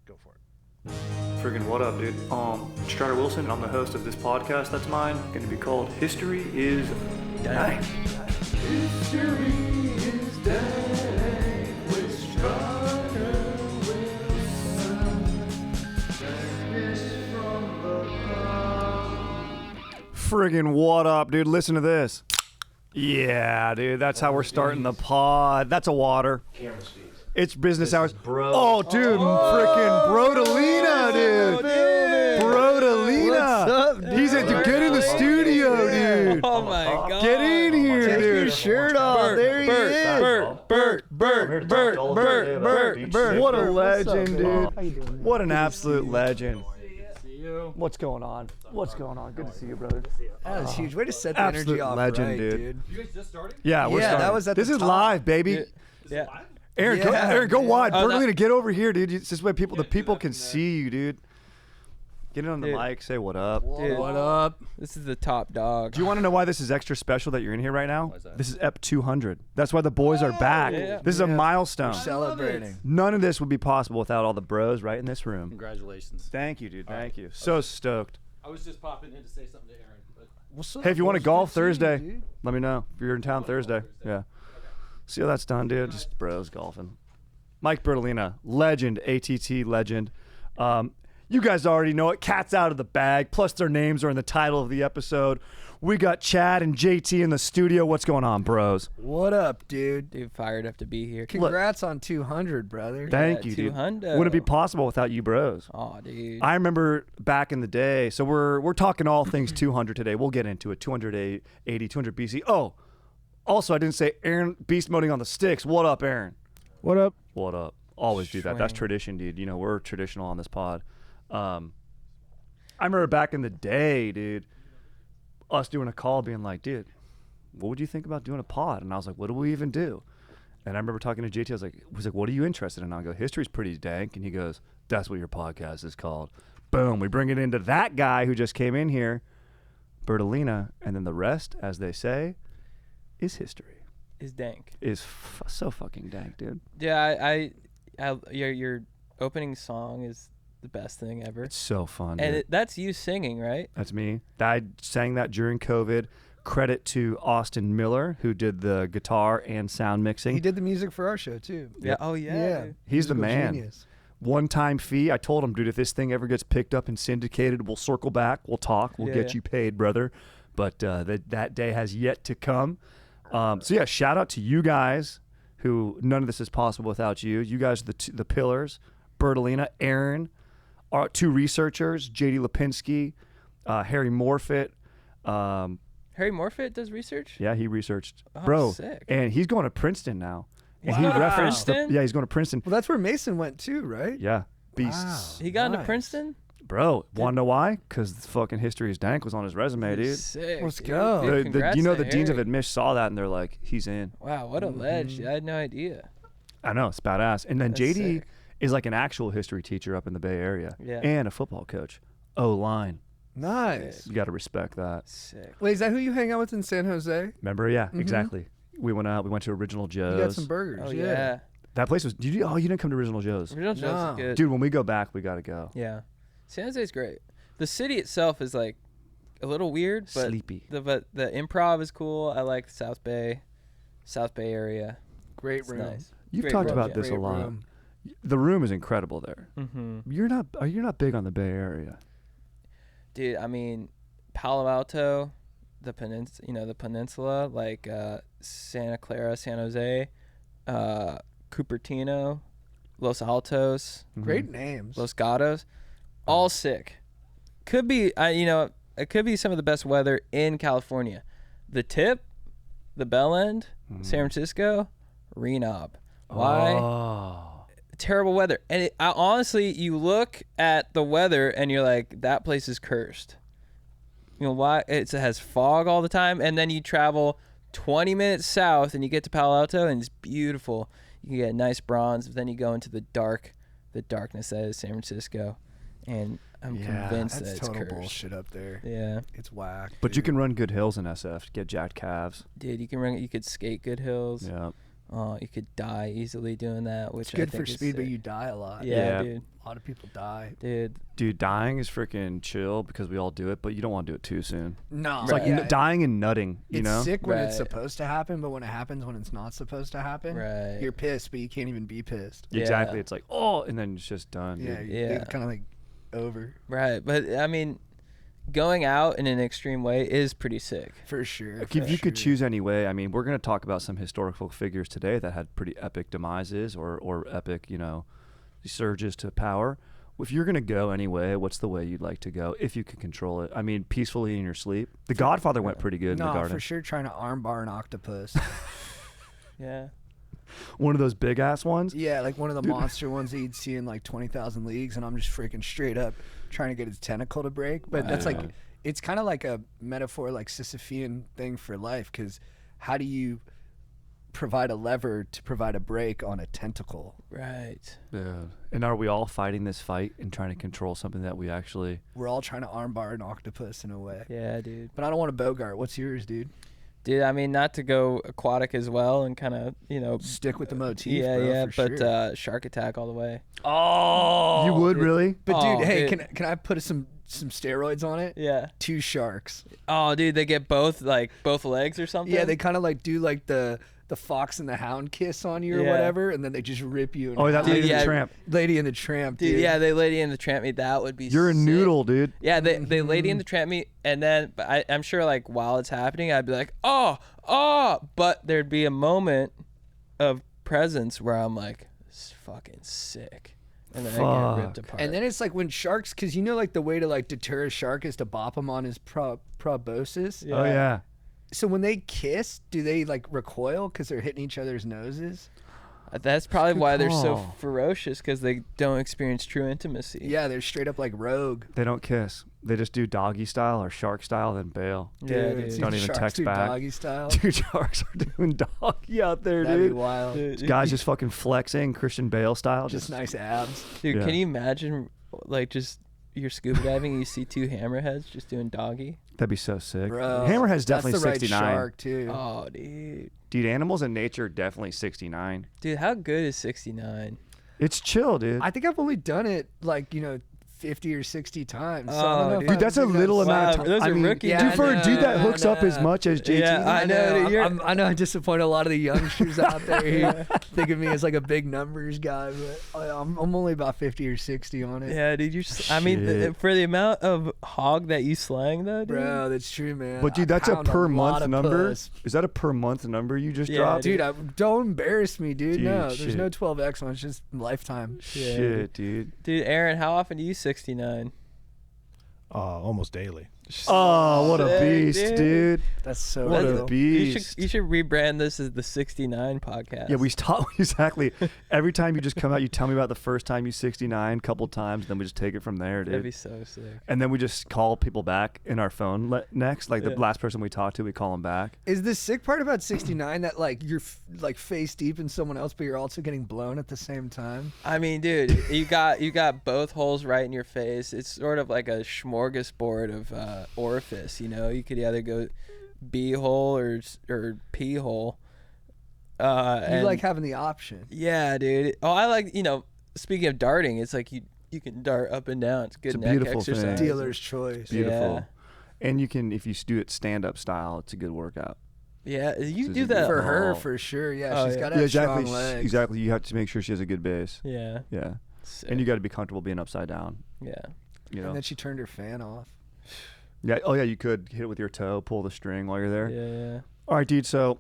Go for it. Friggin' what up, dude? Strider Wilson, and I'm the host of this podcast that's mine, going to be called History is Dank. History is Dank with Strider Wilson. Friggin' what up, dude? Listen to this. Yeah, dude, that's how we're starting the pod. That's a water. Camera speaks. It's business hours. Bro. Oh, dude, freaking Brodalina, dude. Brodalina. What's up, dude? He's at get in the studio, dude. Oh my god. Get in here, Take your dude. shirt off. There he is. Bert. What a legend, man? dude. How you doing? What an absolute legend. See you. What's going on? What's going on? Good to see you, brother. That was huge. Way to set the Absolute energy off legend, right, dude. You guys just started? Yeah, we're Yeah, starting. that was at This the is top. live, baby. Yeah. Aaron, Yeah, go man. wide. Oh, Bertolina, get over here, dude. It's this way the people can see you, dude. Get it on the Dude. mic. Say what up. Dude, what up? This is the top dog. Do you want to know why this is extra special that you're in here right now? Why is that? This is EP 200. That's why the boys are back. yeah. This is a milestone. Celebrating. None of this would be possible without all the bros right in this room. Congratulations. Thank you, dude. Thank you. So stoked. I was just popping in to say something to Aaron. But Hey, if you want to golf Thursday, let me know. If you're in town Thursday. Yeah. See how that's done, dude? Just bros golfing. Mike Bertolina, legend, ATT legend. You guys already know it. Cat's out of the bag. Plus, their names are in the title of the episode. We got Chad and JT in the studio. What's going on, bros? What up, dude? Dude, fired up to be here. Congrats on 200, brother. Thank you, dude. 200. Wouldn't it be possible without you, bros? Oh, dude. I remember back in the day. So we're talking all things 200 today. We'll get into it. 280, 200 BC. Oh, also I didn't say Aaron beast moding on the sticks. What up, Aaron? What up? What up? Always do that. That's Swing. tradition, dude. You know, we're traditional on this pod. I remember back in the day, dude, us doing a call being like, dude, what would you think about doing a pod? And I was like, what do we even do? And I remember talking to JT. I was like, what are you interested in? I go, history's pretty dank. And he goes, that's what your podcast is called. Boom. We bring it into that guy who just came in here, Bertolina. And then the rest, as they say, is history. Is Dank. Is so fucking dank, dude. Yeah, your opening song is the best thing ever. It's so fun, And dude. that's you singing, right? That's me. I sang that during COVID. Credit to Austin Miller, who did the guitar and sound mixing. He did the music for our show, too. Yeah. Oh, yeah. Yeah. He's the Musical man. genius. One-time fee. I told him, dude, if this thing ever gets picked up and syndicated, we'll circle back. We'll talk. We'll get you paid, brother. But that day has yet to come. So, yeah, shout out to you guys who none of this is possible without you. You guys are the pillars. Bertolina, Aaron, our two researchers, JD Lipinski, Harry Morfitt. Harry Morfitt does research? Yeah, he researched. Oh, Bro, sick. and he's going to Princeton now. And he Wow. referenced Princeton? yeah, he's going to Princeton. Well, that's where Mason went, too, right? Yeah, beasts. He got into Nice. Princeton? Bro, want to know why? Because the fucking history is dank was on his resume, dude. Sick. Let's dude. go. Dude, congrats You know, to the deans of Harry. admission saw that and they're like, he's in. Wow, what a ledge. I had no idea. I know, it's badass. And then That's JD sick. is like an actual history teacher up in the Bay Area. Yeah. And a football coach. O-line. Nice. You got to respect that. Sick. Wait, is that who you hang out with in San Jose? Remember? Yeah, exactly. We went out. We went to Original Joe's. You got some burgers. Oh, yeah. That place was. You didn't come to Original Joe's. Original Joe's No. is good. Dude, when we go back, we got to go. Yeah. San Jose's great. The city itself is like a little weird, but Sleepy. the improv is cool. I like South Bay area. Great It's room. nice. You've Great talked room, about yeah. this a Great lot. room. The room is incredible there. Mm-hmm. You're not big on the Bay Area. Dude, I mean, Palo Alto, the peninsula, like Santa Clara, San Jose, Cupertino, Los Altos, Great names. Los Gatos, all sick. Could be, it could be some of the best weather in California. The Tip, the Bell End, San Francisco, Renob. Why? Oh. Terrible weather. And honestly, you look at the weather and you're like, that place is cursed. You know why? It has fog all the time, and then you travel 20 minutes south and you get to Palo Alto and it's beautiful. You can get nice bronze, but then you go into the darkness that is San Francisco, and I'm convinced that That's it's total cursed. bullshit up there. Yeah, It's whack. But you dude. can run good hills in SF. Get jacked calves. dude, you could skate good hills. Yeah. You could die easily doing that, which It's good I think for is speed, but sick. you die a lot. Yeah, dude. A lot of people die. Dude. Dying is freaking chill because we all do it, but you don't want to do it too soon. No, It's like dying and nutting, you it's know? sick when it's Right. supposed to happen, but when it happens when it's not supposed to happen, Right. you're pissed, but you can't even be pissed. Exactly. Yeah. It's like, oh, and then it's just done. Yeah, Dude. Yeah. kind of like over Right. But I mean, going out in an extreme way is pretty sick. for sure. If you could choose any way, I mean, we're going to talk about some historical figures today that had pretty epic demises or epic, surges to power. If you're going to go anyway, what's the way you'd like to go if you could control it? I mean, peacefully in your sleep. The Godfather went pretty good in the No, garden. for sure, trying to armbar an octopus. Yeah. One of those big ass ones. Yeah, like one of the monster ones that you'd see in like 20,000 Leagues, and I'm just freaking straight up trying to get his tentacle to break. But that's like, Yeah. it's kind of like a metaphor, like Sisyphean thing for life, because how do you provide a lever to provide a break on a tentacle? Right. Yeah. And are we all fighting this fight and trying to control something that we actually... We're all trying to armbar an octopus in a way. Yeah, dude. But I don't want to Bogart. What's yours, dude? Dude, I mean, not to go aquatic as well and kind of, Stick with the motif, yeah, bro, yeah, for but sure. Shark Attack all the way. Oh, You would dude. really? But Oh, dude, hey, dude. can I put some steroids on it? Yeah. 2 sharks. Oh, dude, they get both legs or something? Yeah, they kind of like do like the fox and the hound kiss on you or Yeah. whatever, and then they just rip you. In Oh, that half. Lady Dude, and the yeah. Tramp. Lady and the Tramp, dude. Dude, yeah, they Lady and the Tramp me. That would be You're a sick. noodle, dude. Yeah, they Lady and the Tramp me, and then but I'm sure like while it's happening, I'd be like, oh, but there'd be a moment of presence where I'm like, this is fucking sick, and then I get ripped Fuck. apart. And then it's like when sharks, because like the way to like deter a shark is to bop him on his proboscis. Yeah. Oh, yeah. So when they kiss, do they like recoil because they're hitting each other's noses? That's probably Good why they're so call. ferocious, because they don't experience true intimacy. Yeah, they're straight up like rogue. They don't kiss. They just do doggy style or shark style, then bail. Yeah, dude. Don't even Sharks text do back. doggy style. Dude, sharks are doing doggy out there, That'd be dude. wild. Dude, Guys just fucking flexing Christian Bale style. Just nice abs. dude, Yeah. can you imagine like just you're scuba diving and you see 2 hammerheads just doing doggy? That'd be so sick. Bro, Hammerhead's definitely that's the right 69. shark too. Oh, dude. Dude, animals in nature definitely 69. Dude, how good is 69? It's chill, dude. I think I've only done it like 50 or 60 times. So I Oh, don't know if dude. I'm Dude, that's a big little on- amount of Wow, time. those I are mean, rookie Yeah, dude, for a dude that I hooks up as know. much as JT. Yeah, I know, dude, you're- I know I disappoint a lot of the youngsters out there who think of me as like a big numbers guy, but I'm only about 50 or 60 on it. Yeah, dude, I mean, Shit. for the amount of hog that you slang, though, dude. Bro, that's true, man. But dude, I that's a pound per lot month of number. puss. Is that a per month number you just Yeah, dropped? Dude, don't embarrass me, dude. Dude, No, shit. there's no 12X one. It's just lifetime. Yeah, Shit, dude. Dude, Aaron, how often do you 69? Almost daily. Oh, what a Sick, beast, dude. That's so What real. a beast. You should rebrand this as the 69 podcast. Yeah, we stop exactly. Every time you just come out, you tell me about the first time you 69, couple times, then we just take it from there, That'd dude. be so sick. And then we just call people back in our phone next. Like the Yeah. last person we talk to, we call them back. Is the sick part about 69 that like you're like face deep in someone else, but you're also getting blown at the same time? I mean, dude, you got both holes right in your face. It's sort of like a smorgasbord of orifice. You could either go B hole or P hole. You And like having the option. yeah, dude. Oh, I like Speaking of darting, it's like you can dart up and down. It's good It's a neck beautiful thing. exercise. Dealer's choice. Beautiful. Yeah. And you can, if you do it stand-up style, it's a good workout. Yeah, you So do you that. For her, Oh. for sure. Yeah, Oh, she's yeah. got to Yeah, have exactly. strong legs. Exactly. You have to make sure she has a good base. Yeah. Yeah. Sick. And you got to be comfortable being upside down. Yeah. You know. And then she turned her fan off. Yeah. Oh yeah. You could hit it with your toe, pull the string while you're there. Yeah. All right, dude. So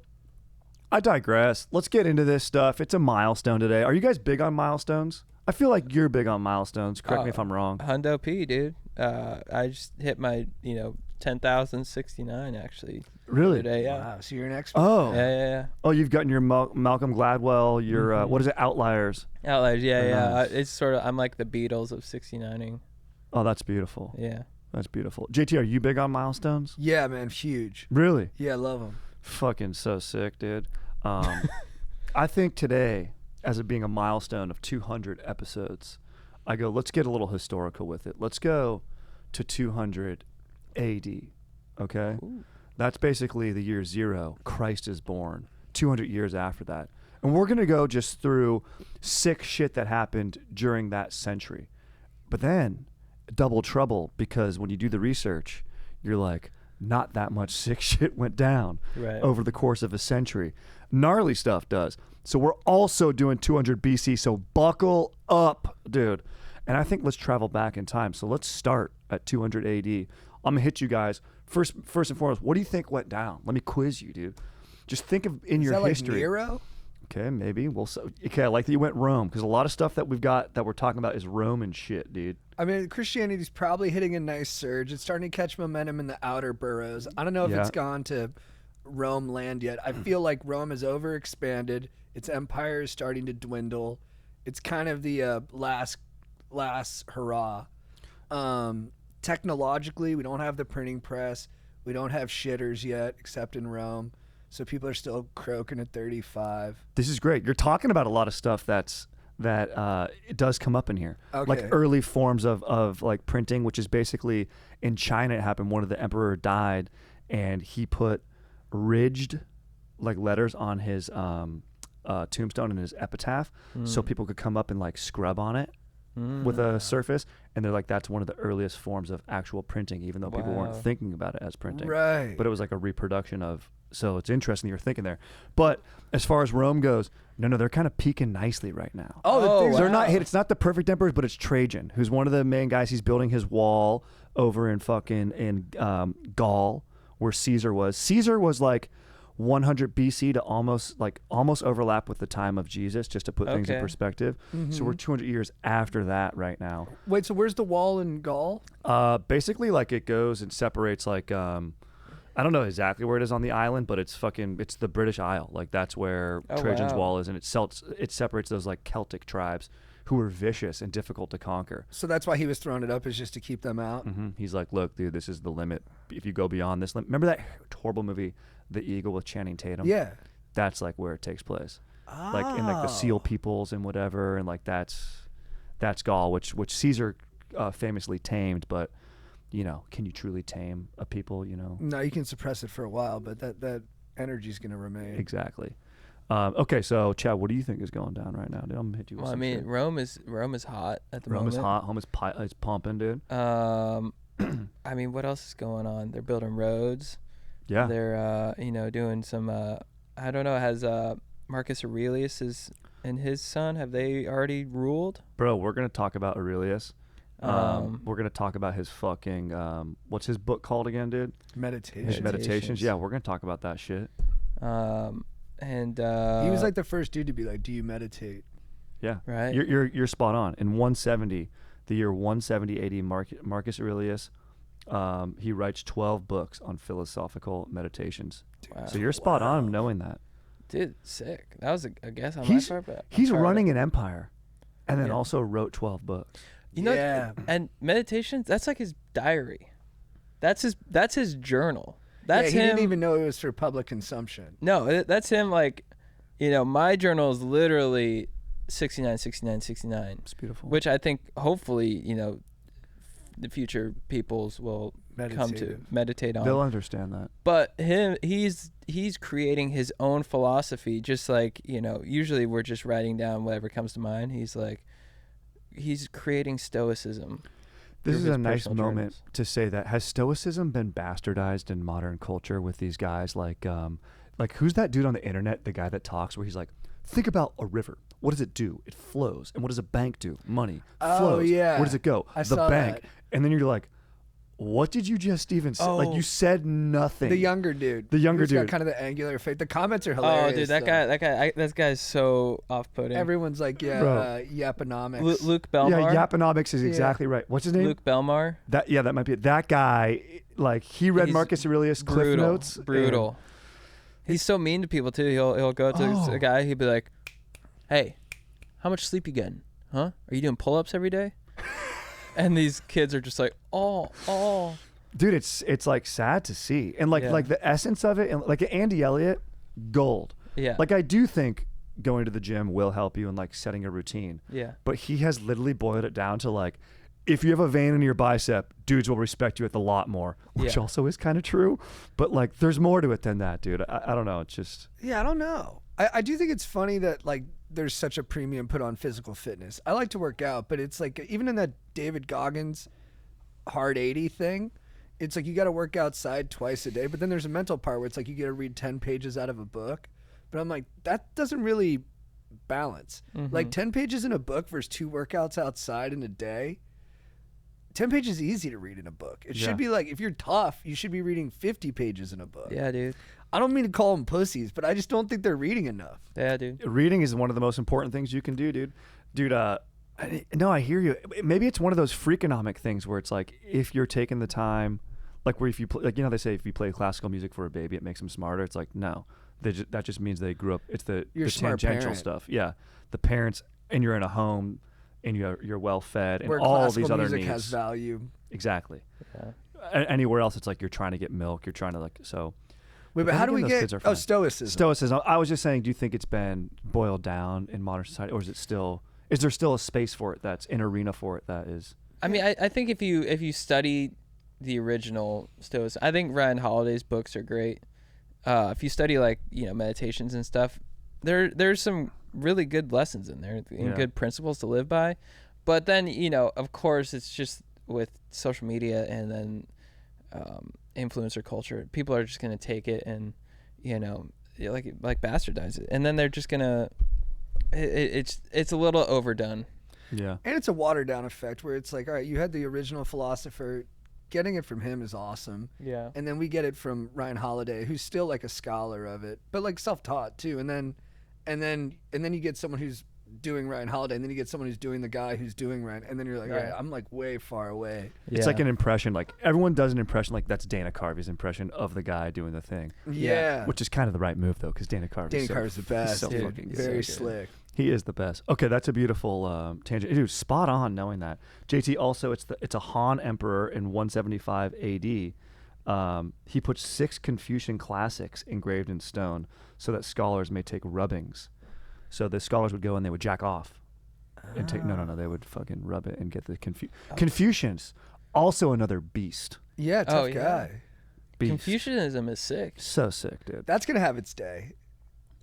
I digress. Let's get into this stuff. It's a milestone today. Are you guys big on milestones? I feel like you're big on milestones. Correct me if I'm wrong. Hundo P, dude. I just hit my 10,069 actually. Really? Today, yeah. Wow. So you're an expert. Oh. Yeah. Oh, you've gotten your Malcolm Gladwell. Your what is it? Outliers. Outliers, yeah. Nice. It's sort of I'm like the Beatles of 69ing. Oh, that's beautiful. Yeah. That's beautiful. JT, are you big on milestones? Yeah, man. Huge. Really? Yeah, I love them. Fucking so sick, dude. I think today, as it being a milestone of 200 episodes, I go, let's get a little historical with it. Let's go to 200 AD, okay? Ooh. That's basically the year 0. Christ is born. 200 years after that. And we're going to go just through sick shit that happened during that century. But then double trouble, because when you do the research, you're like, not that much sick shit went down over the course of a century. Gnarly stuff does. So we're also doing 200 BC. So buckle up, dude. And I think let's travel back in time. So let's start at 200 AD. I'm going to hit you guys. First and foremost, what do you think went down? Let me quiz you, dude. Just think of in your history. Like Nero? Okay, maybe. Okay, I like that you went Rome, because a lot of stuff that we've got that we're talking about is Roman shit, dude. I mean, Christianity's probably hitting a nice surge. It's starting to catch momentum in the outer boroughs. I don't know if it's gone to Rome land yet. I feel like Rome is overexpanded. Its empire is starting to dwindle. It's kind of the last hurrah. Technologically, we don't have the printing press. We don't have shitters yet, except in Rome. So people are still croaking at 35. This is great. You're talking about a lot of stuff that it does come up in here. Okay. Like early forms of like printing, which is basically in China it happened. One of the emperor died and he put ridged like letters on his tombstone and his epitaph so people could come up and like scrub on it with a surface. And they're like, that's one of the earliest forms of actual printing, even though people weren't thinking about it as printing. Right. But it was like a reproduction of. So it's interesting you're thinking there. But as far as Rome goes, no, they're kind of peaking nicely right now. They're not hit. It's not the perfect emperors, but it's Trajan, who's one of the main guys. He's building his wall over in Gaul, where Caesar was. Caesar was like 100 BC to almost overlap with the time of Jesus, just to put things in perspective. So we're 200 years after that right now. Wait, so where's the wall in Gaul? Basically, like it goes and separates like. I don't know exactly where it is on the island, but it's the British Isle. Like that's where Trajan's Wall is, and it separates those like Celtic tribes who were vicious and difficult to conquer. So that's why he was throwing it up, is just to keep them out. He's like, look, dude, this is the limit. If you go beyond this limit, remember that horrible movie, The Eagle with Channing Tatum? Yeah. That's like where it takes place. Like in like the Seal Peoples and whatever, and like that's Gaul, which Caesar famously tamed, but. You know, can you truly tame a people, you know? No, you can suppress it for a while, but that energy's going to remain. Exactly. Okay, so Chad, what do you think is going down right now, dude? I'm gonna hit you with Well, I some mean, shit. Rome is hot at the Rome moment. is hot. Rome is pumping, dude. I mean, what else is going on? They're building roads. Yeah. They're doing some I don't know, has Marcus Aurelius and his son, have they already ruled? Bro, we're gonna talk about Aurelius. We're gonna talk about his fucking what's his book called again, dude? Meditations. Yeah, we're gonna talk about that shit. And he was like the first dude to be like, do you meditate? Yeah. Right. You're spot on. In 170, the year 170 AD, Marcus Aurelius, he writes 12 books on philosophical meditations. Wow. So you're spot on knowing that. Dude, sick. That was a guess on my part, but he's running an empire, and then also wrote 12 books. You know, and meditations, that's like his diary. That's his journal. That's he him. didn't even know it was for public consumption. No, that's him. Like, my journal is literally 69. It's beautiful. Which I think hopefully, the future peoples will come to meditate on. They'll understand that. But he's creating his own philosophy, just like, usually we're just writing down whatever comes to mind. He's creating Stoicism. This is a nice moment to say that. Has Stoicism been bastardized in modern culture with these guys like who's that dude on the internet, the guy that talks where he's like, think about a river. What does it do? It flows. And what does a bank do? Money flows. Oh, yeah. Where does it go? I the saw bank. that. And then you're like, what did you just even say? Like, you said nothing. The younger dude. The younger He's dude. got kind of the angular face. The comments are hilarious. Oh, dude, that guy's so off-putting. Everyone's like, yaponomics. Luke Belmar. Yeah, Yaponomics is exactly right. What's his name? Luke Belmar. That might be it. That guy, like, he read Marcus Aurelius Cliff Notes. Brutal. He's so mean to people too. He'll go to a guy. He'll be like, "Hey, how much sleep you getting? Huh? Are you doing pull-ups every day?" And these kids are just like, oh. Dude, it's like sad to see. And like the essence of it, and like Andy Elliott, gold. Yeah. Like I do think going to the gym will help you in like setting a routine. Yeah. But he has literally boiled it down to like, if you have a vein in your bicep, dudes will respect you with a lot more, which also is kind of true. But like, there's more to it than that, dude. I don't know. It's just. Yeah, I don't know. I do think it's funny that like there's such a premium put on physical fitness. I like to work out, but it's like even in that David Goggins hard 80 thing, it's like you got to work outside twice a day. But then there's a mental part where it's like you got to read 10 pages out of a book. But I'm like, that doesn't really balance. Like 10 pages in a book versus 2 workouts outside in a day. 10 pages is easy to read in a book. It should be like, if you're tough, you should be reading 50 pages in a book. Yeah, dude. I don't mean to call them pussies, but I just don't think they're reading enough. Yeah, dude. Reading is one of the most important things you can do, dude. No, I hear you. Maybe it's one of those freakonomic things where it's like, if you're taking the time, like where if you play, like, you know, they say if you play classical music for a baby, it makes them smarter. It's like, no, that just means they grew up. It's the tangential parent. stuff. Yeah. The parents, and you're in a home and you're well fed and Where all these classical other music needs. has value. Exactly. Yeah. Anywhere else, it's like you're trying to get milk. You're trying to like, so. Wait, but then how do again, we those get, kids are fine. Stoicism. Stoicism. I was just saying, do you think it's been boiled down in modern society, or is there still a space for it that's an arena for it that is? I mean, I think if you study the original Stoicism, I think Ryan Holiday's books are great. If you study like, you know, meditations and stuff, there's some really good lessons in there and good principles to live by. But then, you know, of course, it's just with social media and then influencer culture, people are just going to take it and, you know, like bastardize it, and then they're just gonna it's a little overdone. Yeah. And it's a watered down effect where it's like, all right, you had the original philosopher, getting it from him is awesome. Yeah. And then we get it from Ryan Holiday, who's still like a scholar of it, but like self-taught too. And then you get someone who's doing Ryan Holiday, and then you get someone who's doing the guy who's doing Ryan, and then you're like, all right, I'm like way far away. It's like an impression. Like everyone does an impression. Like that's Dana Carvey's impression of the guy doing the thing. Yeah. Which is kind of the right move though, because Dana Carvey's the best. So Dude, fucking good. very So good. slick. He is the best. Okay, that's a beautiful tangent. Dude, spot on knowing that. JT, also, it's a Han Emperor in 175 AD. He put 6 Confucian classics engraved in stone so that scholars may take rubbings. So the scholars would go and they would jack off and take no, they would fucking rub it and get the Confucians, also another beast. Yeah, tough guy. Beast. Confucianism is sick. So sick, dude. That's gonna have its day.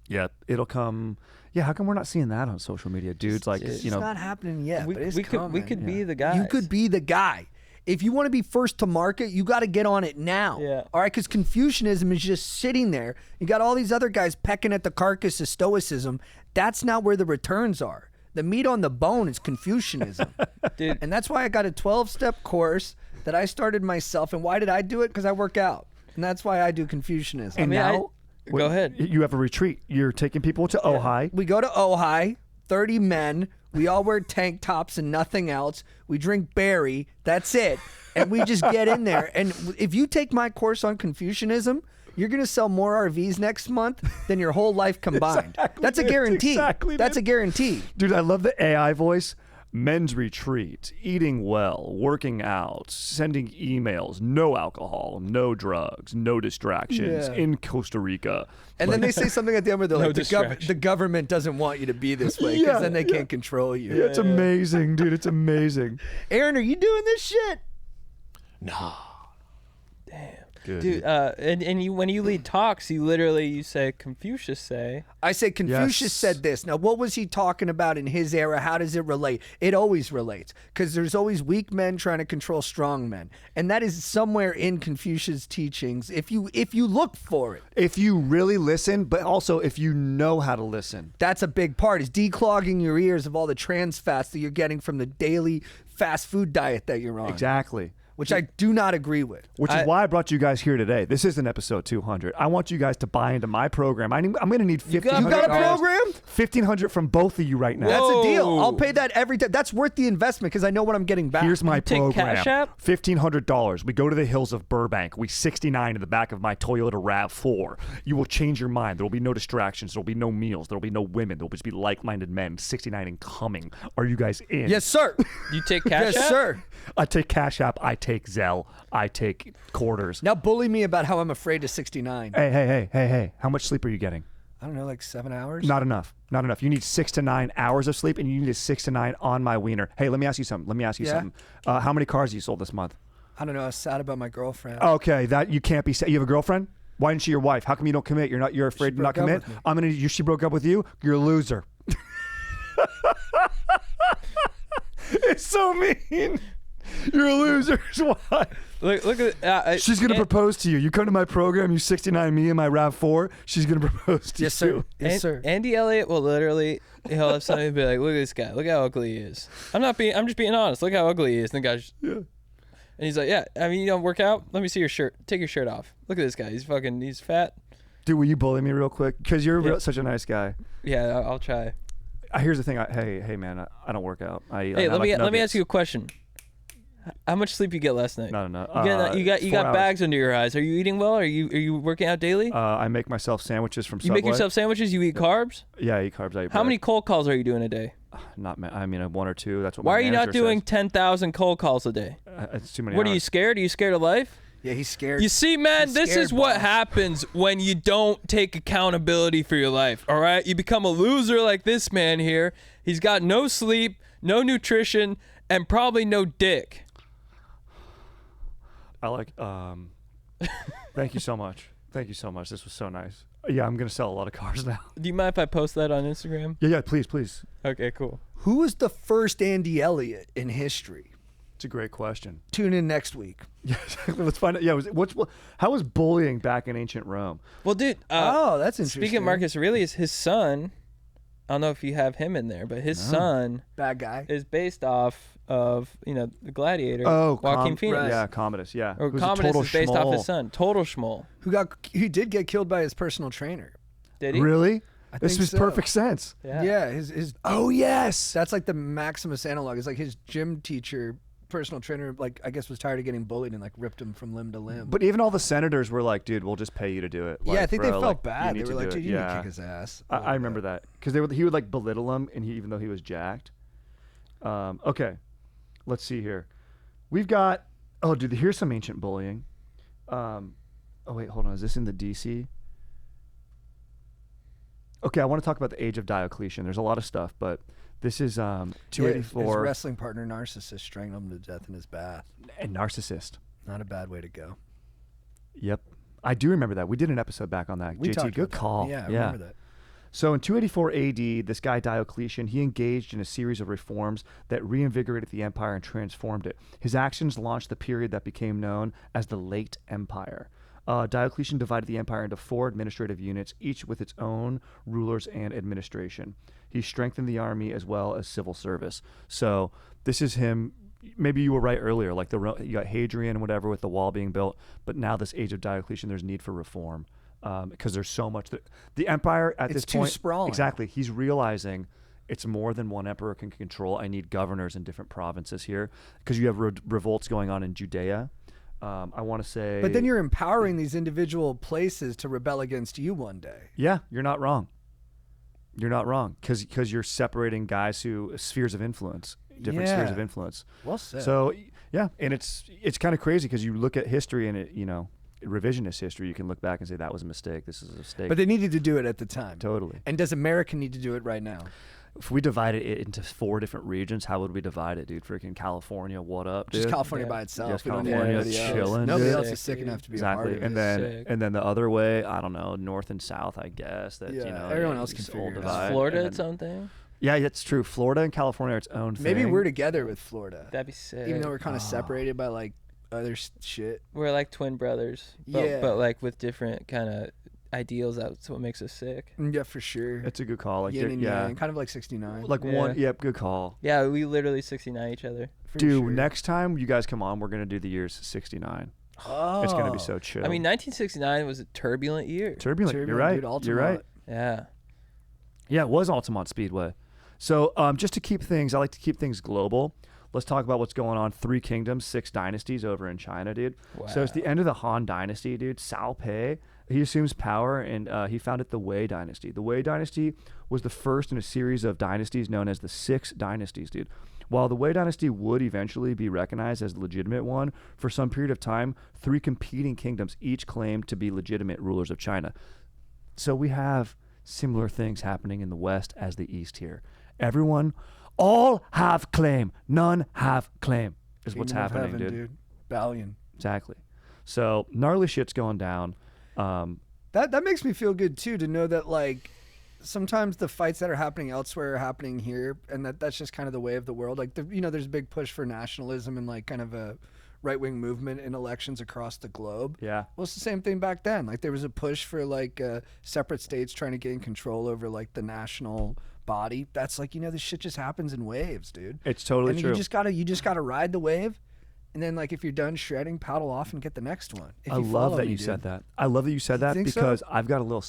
Yeah, it'll come. Yeah, how come we're not seeing that on social media? Dudes like, It's you know. not happening yet, but it's we coming. could be the guy. You could be the guy. If you want to be first to market, you got to get on it now. Yeah. All right, because Confucianism is just sitting there. You got all these other guys pecking at the carcass of Stoicism. That's not where the returns are. The meat on the bone is Confucianism. Dude. And that's why I got a 12-step course that I started myself. And why did I do it? Because I work out. And that's why I do Confucianism. And now, go ahead. You have a retreat. You're taking people to Ojai. We go to Ojai, 30 men. We all wear tank tops and nothing else. We drink berry. That's it. And we just get in there. And if you take my course on Confucianism, you're going to sell more RVs next month than your whole life combined. Exactly, That's a dude. guarantee. Exactly, That's a dude. guarantee. Dude, I love the AI voice. Men's retreat, eating well, working out, sending emails, no alcohol, no drugs, no distractions Yeah. in Costa Rica. And then they say something at the end where they're No like, distraction. the government doesn't want you to be this way because then they can't control you. Yeah, it's amazing, dude. It's amazing. Aaron, are you doing this shit? Nah. Good. Dude, and you, when you lead talks, you say Confucius say. I say Confucius Yes. said this. Now, what was he talking about in his era? How does it relate? It always relates because there's always weak men trying to control strong men, and that is somewhere in Confucius' teachings. If you look for it, If you really listen, but also if you know how to listen. that's a big part. Is declogging your ears of all the trans fats that you're getting from the daily fast food diet that you're on. Exactly. Which I do not agree with. Which is why I brought you guys here today. This isn't episode 200. I want you guys to buy into my program. I'm going to need $1,500. You got a program? $1,500 from both of you right now. That's a deal. Whoa. I'll pay that every time. That's worth the investment because I know what I'm getting back. Here's my take program. Cash App? $1,500. We go to the hills of Burbank. We 69 in the back of my Toyota RAV4. You will change your mind. There will be no distractions. There will be no meals. There will be no women. There will just be like-minded men. 69 and coming. Are you guys in? Yes, sir. You take Cash Yes, App? sir. I take Cash App. I take Zelle. I take quarters. Now bully me about how I'm afraid of 69. Hey. How much sleep are you getting? I don't know, like 7 hours? Not enough. Not enough. You need 6 to 9 hours of sleep, and you need a 6 to 9 on my wiener. Hey, let me ask you something. Yeah? How many cars have you sold this month? I don't know. I was sad about my girlfriend. Okay, that you can't be. You have a girlfriend? Why isn't she your wife? How come you don't commit? You're afraid to not broke up commit? with me. She broke up with you? You're a loser. It's so mean. You're a loser. Why? Look at She's gonna propose to you. You come to my program. You 69 me and my RAV4. She's gonna propose to Yes, sir. you. Yes, sir. Andy Elliott will literally, he'll have somebody be like, look at this guy. Look how ugly he is. I'm just being honest. Look how ugly he is. And the guy's, Yeah. and he's like, yeah, I mean, you don't work out? Let me see your shirt. Take your shirt off. Look at this guy. He's fat. Dude, will you bully me real quick? Because you're Yeah. such a nice guy. Yeah, I'll try. Here's the thing. Hey, man. I don't work out. Hey, let me ask you a question. How much sleep you get last night? No. You got 4 hours. bags under your eyes. Are you eating well? Are you working out daily? I make myself sandwiches from You Subway. make yourself sandwiches. You eat carbs. Yeah, I eat carbs. I eat How bread. many cold calls are you doing a day? Not. I mean, 1 or 2. That's what. Why my are you not manager doing says. 10,000 cold calls a day? It's too many. What are you hours. scared? Are you scared of life? Yeah, he's scared. You see, man, He's this scared, is what boss. happens when you don't take accountability for your life, all right? You become a loser like this man here. He's got no sleep, no nutrition, and probably no dick. I like. Thank you so much. Thank you so much. This was so nice. Yeah, I'm gonna sell a lot of cars now. Do you mind if I post that on Instagram? Yeah. Please. Okay, cool. Who was the first Andy Elliott in history? It's a great question. Tune in next week. Yeah, let's find out. Yeah, how was bullying back in ancient Rome? Well, dude, Oh, that's interesting. speaking of Marcus Aurelius, his son, I don't know if you have him in there, but his son Bad guy. is based off of, the gladiator, Oh, Joaquin Phoenix. Yeah, Commodus. Yeah, Or Who's a Commodus total is based off his schmoll. son. Total schmoll. He did get killed by his personal trainer. Did he? Really? I This think makes so. perfect sense. Yeah, his Oh yes. that's like the Maximus analog. It's like his gym teacher, personal trainer, like I guess was tired of getting bullied and like ripped him from limb to limb. But even all the senators were like, "Dude, we'll just pay you to do it." Like, yeah, I think bro, they felt like, bad. you They need were to like, do dude, it. you need Yeah. to kick his ass. I remember that because he would like belittle him, and even though he was jacked. Okay, let's see here. We've got. Oh, dude, here's some ancient bullying. Oh wait, hold on. Is this in the DC? Okay, I want to talk about the age of Diocletian. There's a lot of stuff, but this is Yeah, his 284 wrestling partner, Narcissus, strangled him to death in his bath. and narcissist. Not a bad way to go. Yep, I do remember that. We did an episode back on that. We JT, talked good about that. call. Yeah, I remember that. So in 284 AD, this guy Diocletian, he engaged in a series of reforms that reinvigorated the empire and transformed it. His actions launched the period that became known as the Late Empire. Diocletian divided the empire into 4 administrative units, each with its own rulers and administration. He strengthened the army as well as civil service. So this is him. Maybe you were right earlier, like you got Hadrian and whatever with the wall being built, but now this age of Diocletian, there's need for reform. Because there's so much that the empire at this It's too point, sprawling. exactly. He's realizing it's more than one emperor can control. I need governors in different provinces here because you have revolts going on in Judea. I want to say, But then you're empowering these individual places to rebel against you one day. yeah, you're not wrong. You're not wrong because you're separating guys who spheres of influence, different spheres Yeah. of influence. Well said. So yeah, and it's kind of crazy because you look at history and it, revisionist history, you can look back and say that was a mistake. This is a mistake. But they needed to do it at the time. Totally. And does America need to do it right now? If we divided it into 4 different regions, how would we divide it, dude? Freaking California, what up, dude? Just California Yeah. by itself. Just We don't need California, anybody else. chilling, Nobody dude. else Sick, is sick dude. enough to be a part Exactly, of and it. then Sick. and then the other way, I don't know, north and south, I guess. That Yeah, everyone else can it's figure all it out. divide, Florida and its then- own thing? Yeah, that's true. Florida and California are its own thing. Maybe we're together with Florida, That'd be sick. even though we're kind of separated by like other shit. We're like twin brothers. But, Yeah. but like with different kind of ideals. That's what makes us sick. Yeah, for sure. It's a good call. Like, Yin and yeah, yang, kind of like 69. like Yeah. one. Yep, good call. Yeah, we literally 69 each other. For Dude, sure. next time you guys come on, we're gonna do the years 69. Oh. It's gonna be so chill. I mean, 1969 was a turbulent year. turbulent. You're Turbulent, right. dude, You're Altamont. right. Yeah. Yeah, it was Altamont Speedway. So just to keep things, I like to keep things global. Let's talk about what's going on. 3 kingdoms, 6 dynasties over in China, dude. So it's the end of the Han Dynasty, dude. Cao Pi, he assumes power, and he founded the Wei Dynasty. The Wei Dynasty was the first in a series of dynasties known as the 6 dynasties, dude. While the Wei Dynasty would eventually be recognized as the legitimate one, for some period of time, 3 competing kingdoms each claimed to be legitimate rulers of China. So we have similar things happening in the West as the East here. Everyone, all have claim, none have claim, is what's Kingdom of happening, Heaven, dude. Balian. Exactly. So gnarly shit's going down. That makes me feel good too, to know that like sometimes the fights that are happening elsewhere are happening here, and that's just kind of the way of the world. Like there's a big push for nationalism and like kind of a right-wing movement in elections across the globe. Yeah. Well, it's the same thing back then. Like there was a push for like separate states trying to gain control over like the national body. That's like, this shit just happens in waves, dude. It's totally and true. You just gotta ride the wave, and then like if you're done shredding, paddle off and get the next one. If I you love follow that me, you dude. said that. I love that you said that think so? because I've got a little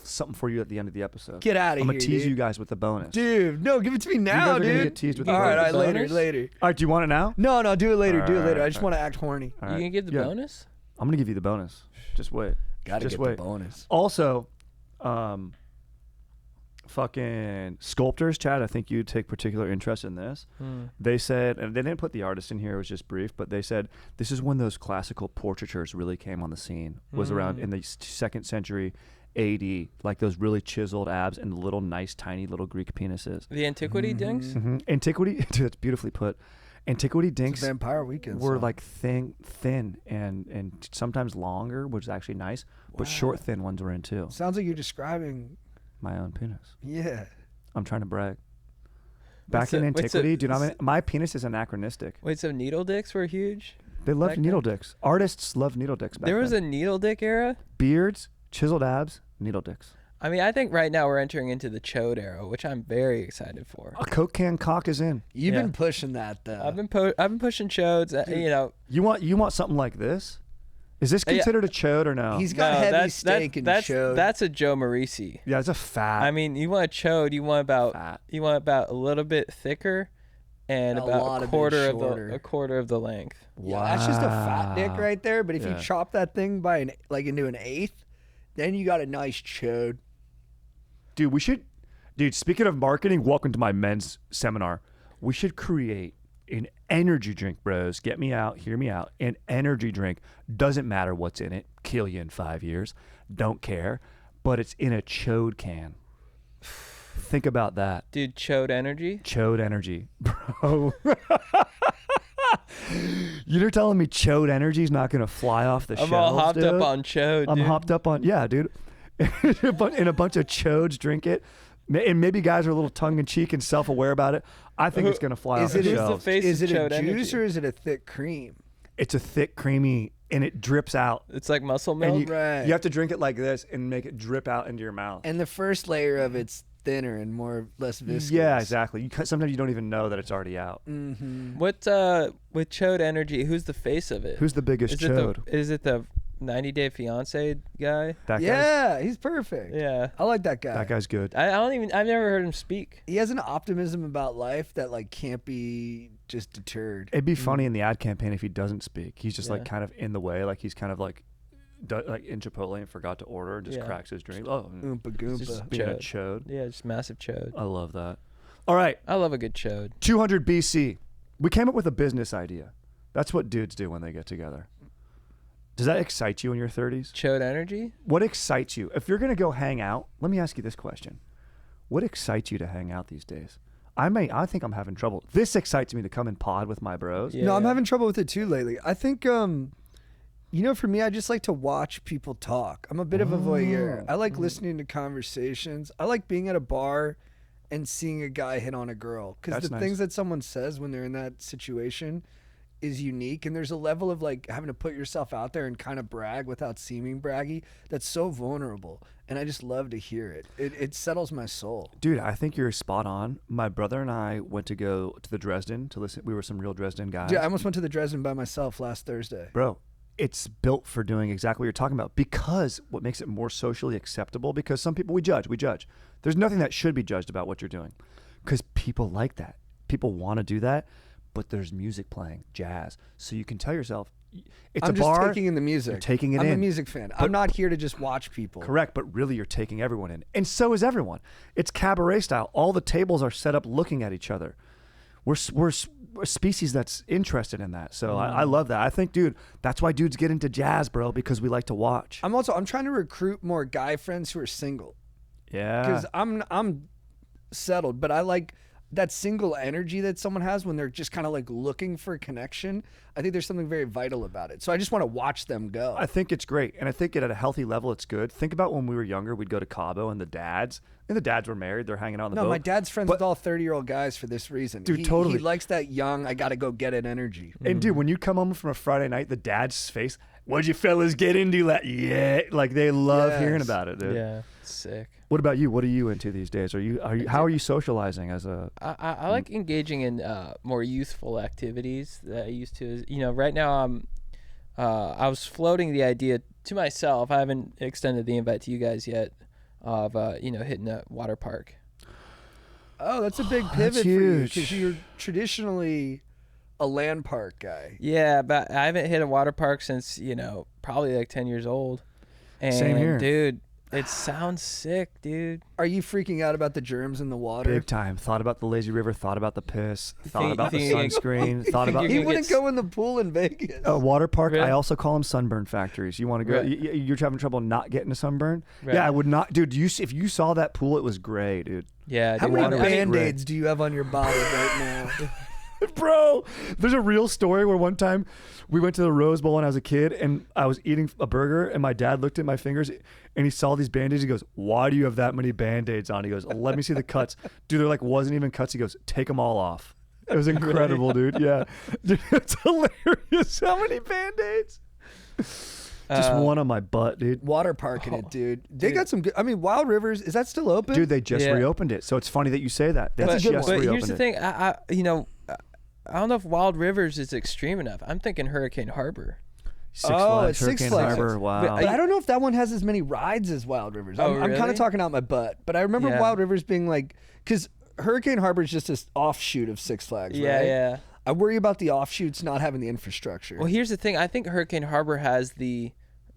something for you at the end of the episode. Get out of I'm here, gonna tease dude. you guys with the bonus. Dude, no, give it to me now, guys are gonna dude. get teased with the all right, bonus. all right, Bonus? later. All right, do you want it now? No, do it later. Do it All later. right, I just want to act horny. All You right. gonna get the Yeah. bonus? I'm gonna give you the bonus. Just wait. Gotta Just get wait. the bonus. Also, fucking sculptors, Chad, I think you'd take particular interest in this. They said, and they didn't put the artist in here, it was just brief, but they said this is when those classical portraitures really came on the scene, was around in the 2nd century AD, like those really chiseled abs and the little nice tiny little Greek penises. The antiquity dinks? Antiquity, dude, that's beautifully put. Antiquity dinks Vampire Weekend were song. like thin and sometimes longer, which is actually nice, but short thin ones were in too. Sounds like you're describing. My own penis. Yeah. I'm trying to brag. Back What's in a- what's antiquity, a- dude, my penis is anachronistic. Wait, so needle dicks were huge? They loved back needle then? dicks. Artists loved needle dicks back There was then. a needle dick era? Beards, chiseled abs, needle dicks. I mean, I think right now we're entering into the chode era, which I'm very excited for. A Coke can cock is in. You've Yeah. been pushing that though. I've been pushing chodes. You want something like this? Is this Yeah. considered a chode or no? He's got heavy steak and that's chode. that's a Joe Marisi. yeah, it's a fat. I mean, you want a chode, you want Fat. about a little bit thicker and A lot about of a bit quarter shorter. of the length. Yeah, that's just a fat dick right there. But if Yeah. you chop that thing by into an eighth, then you got a nice chode. Dude, speaking of marketing, welcome to my men's seminar. We should create an energy drink, bros. Get me out, hear me out. An energy drink. Doesn't matter what's in it. Kill you in 5 years. Don't care. But it's in a chode can. Think about that. Dude, chode energy? Chode energy. Bro. You're telling me chode energy is not going to fly off the shelves, I'm all hopped dude? up on chode, I'm dude. hopped up on, yeah, dude. And a bunch of chodes drink it. And maybe guys are a little tongue-in-cheek and self-aware about it. I think it's going to fly off Is the it- Who's the shelves. face Is of it a chode juice energy? or is it a thick cream? It's a thick, creamy, and it drips out. It's like muscle And milk? you, Right. you have to drink it like this and make it drip out into your mouth. And the first layer of it's thinner and less viscous. Yeah, exactly. Sometimes you don't even know that it's already out. Mm-hmm. What with chode energy, who's the face of it? Who's the biggest is chode? Is it the 90 Day Fiance guy? That guy's, Yeah, he's perfect. Yeah. I like that guy. that guy's good. I've never heard him speak. He has an optimism about life that like can't be just deterred. It'd be funny in the ad campaign if he doesn't speak. He's just like Yeah. kind of in the way, like he's kind of like in Chipotle and forgot to order and just Yeah. cracks his drink. Oh, Oompa Just goompa. being a chode. chode. Yeah, just massive chode. I love that. All right, I love a good chode. 200 BC. We came up with a business idea. That's what dudes do when they get together. Does that excite you in your 30s? Chode energy? What excites you? If you're going to go hang out, let me ask you this question. What excites you to hang out these days? I think I'm having trouble. This excites me to come and pod with my bros. Yeah. No, I'm having trouble with it too lately. I think for me, I just like to watch people talk. I'm a bit of a voyeur. I like listening to conversations. I like being at a bar and seeing a guy hit on a girl, because That's the nice. things that someone says when they're in that situation is unique, and there's a level of like having to put yourself out there and kind of brag without seeming braggy that's so vulnerable, and I just love to hear it. It settles my soul. Dude, I think you're spot on. My brother and I went to go to the Dresden to listen. We were some real Dresden guys. Dude, I almost went to the Dresden by myself last Thursday. Bro, it's built for doing exactly what you're talking about, because what makes it more socially acceptable, because some people we judge. There's nothing that should be judged about what you're doing, because people like that. People want to do that, but there's music playing, jazz. So you can tell yourself, it's I'm a just bar. taking in the music. You're taking it I'm in. a music fan. I'm not here to just watch people. Correct, but really you're taking everyone in. And so is everyone. It's cabaret style. All the tables are set up looking at each other. We're a species that's interested in that. So I love that. I think, dude, that's why dudes get into jazz, bro, because we like to watch. I'm trying to recruit more guy friends who are single, Yeah. because I'm settled, but I like that single energy that someone has when they're just kind of like looking for connection. I think there's something very vital about it. So I just want to watch them go. I think it's great. And I think at a healthy level, it's good. Think about when we were younger, we'd go to Cabo and the dads were married. They're hanging out on the boat. No, my dad's friends with all 30-year-old guys for this reason. Dude, He totally. likes that young, I got to go get it energy. And dude, when you come home from a Friday night, the dad's face, what'd you fellas get into? Yeah. Like they love hearing about it, dude. Yeah, sick. What about you? What are you into these days? How are you socializing as a? I like engaging in more youthful activities that I used to. You know, right now I was floating the idea to myself. I haven't extended the invite to you guys yet of hitting a water park. Oh, that's a big pivot for you because you're traditionally a land park guy. Yeah, but I haven't hit a water park since probably like 10 years old. And Same here, dude. It sounds sick, dude. Are you freaking out about the germs in the water? Big time. Thought about the lazy river. Thought about the piss. Thought about the think you sunscreen. Thought about. He wouldn't go in the pool in Vegas. A water park. Really? I also call them sunburn factories. You want to go? Right. You're having trouble not getting a sunburn? Right. Yeah, I would not, dude. If you saw that pool, it was gray, dude. Yeah, How dude, many water was Band-Aids do you have on your body right now? Bro, there's a real story where one time we went to the Rose Bowl when I was a kid and I was eating a burger and my dad looked at my fingers and he saw these Band-Aids. He goes, "Why do you have that many Band-Aids on?" He goes, "Let me see the cuts." Dude, there like wasn't even cuts. He goes, "Take them all off." It was incredible, dude. Yeah. Dude, it's hilarious. How many Band-Aids? Just one on my butt, dude. Water parking it, dude. They got some good. I mean, Wild Rivers, is that still open? Dude, they just Yeah. reopened it. So it's funny that you say that. They That's a good just one. But reopened here's the it. thing, I don't know if Wild Rivers is extreme enough. I'm thinking Hurricane Harbor. Six Oh, Flags, it's Six Hurricane Flags. Harbor. Wow. But But I don't know if that one has as many rides as Wild Rivers. Oh, I'm kind really? of talking out my butt. But I remember Yeah. Wild Rivers being like, because Hurricane Harbor is just an offshoot of Six Flags, Yeah, right? yeah. I worry about the offshoots not having the infrastructure. Well, here's the thing. I think Hurricane Harbor has the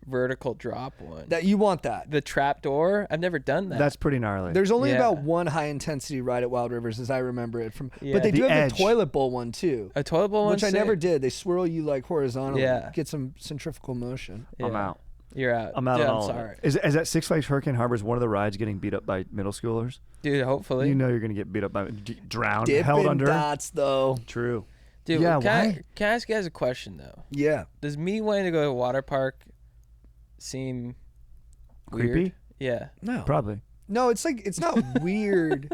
vertical drop one. That you want that. The trap door. I've never done that. That's pretty gnarly. There's only Yeah. about one high intensity ride at Wild Rivers, as I remember it from. Yeah. But they do The have Edge. the toilet bowl one too, a toilet bowl one. which I never did. They swirl you like horizontally, Yeah. get some centrifugal motion. I'm out. You're out. I'm out Dude, on I'm all of sorry. it. Is that Six Flags Hurricane Harbor is one of the rides getting beat up by middle schoolers? Dude, hopefully. You know you're going to get beat up by drowned, Dippin' held under. Dots though. True. Dude, Yeah, can I ask you guys a question though? Yeah. Does me wanting to go to a water park seem Creepy? weird? Yeah. No. Probably. No, it's like it's not weird.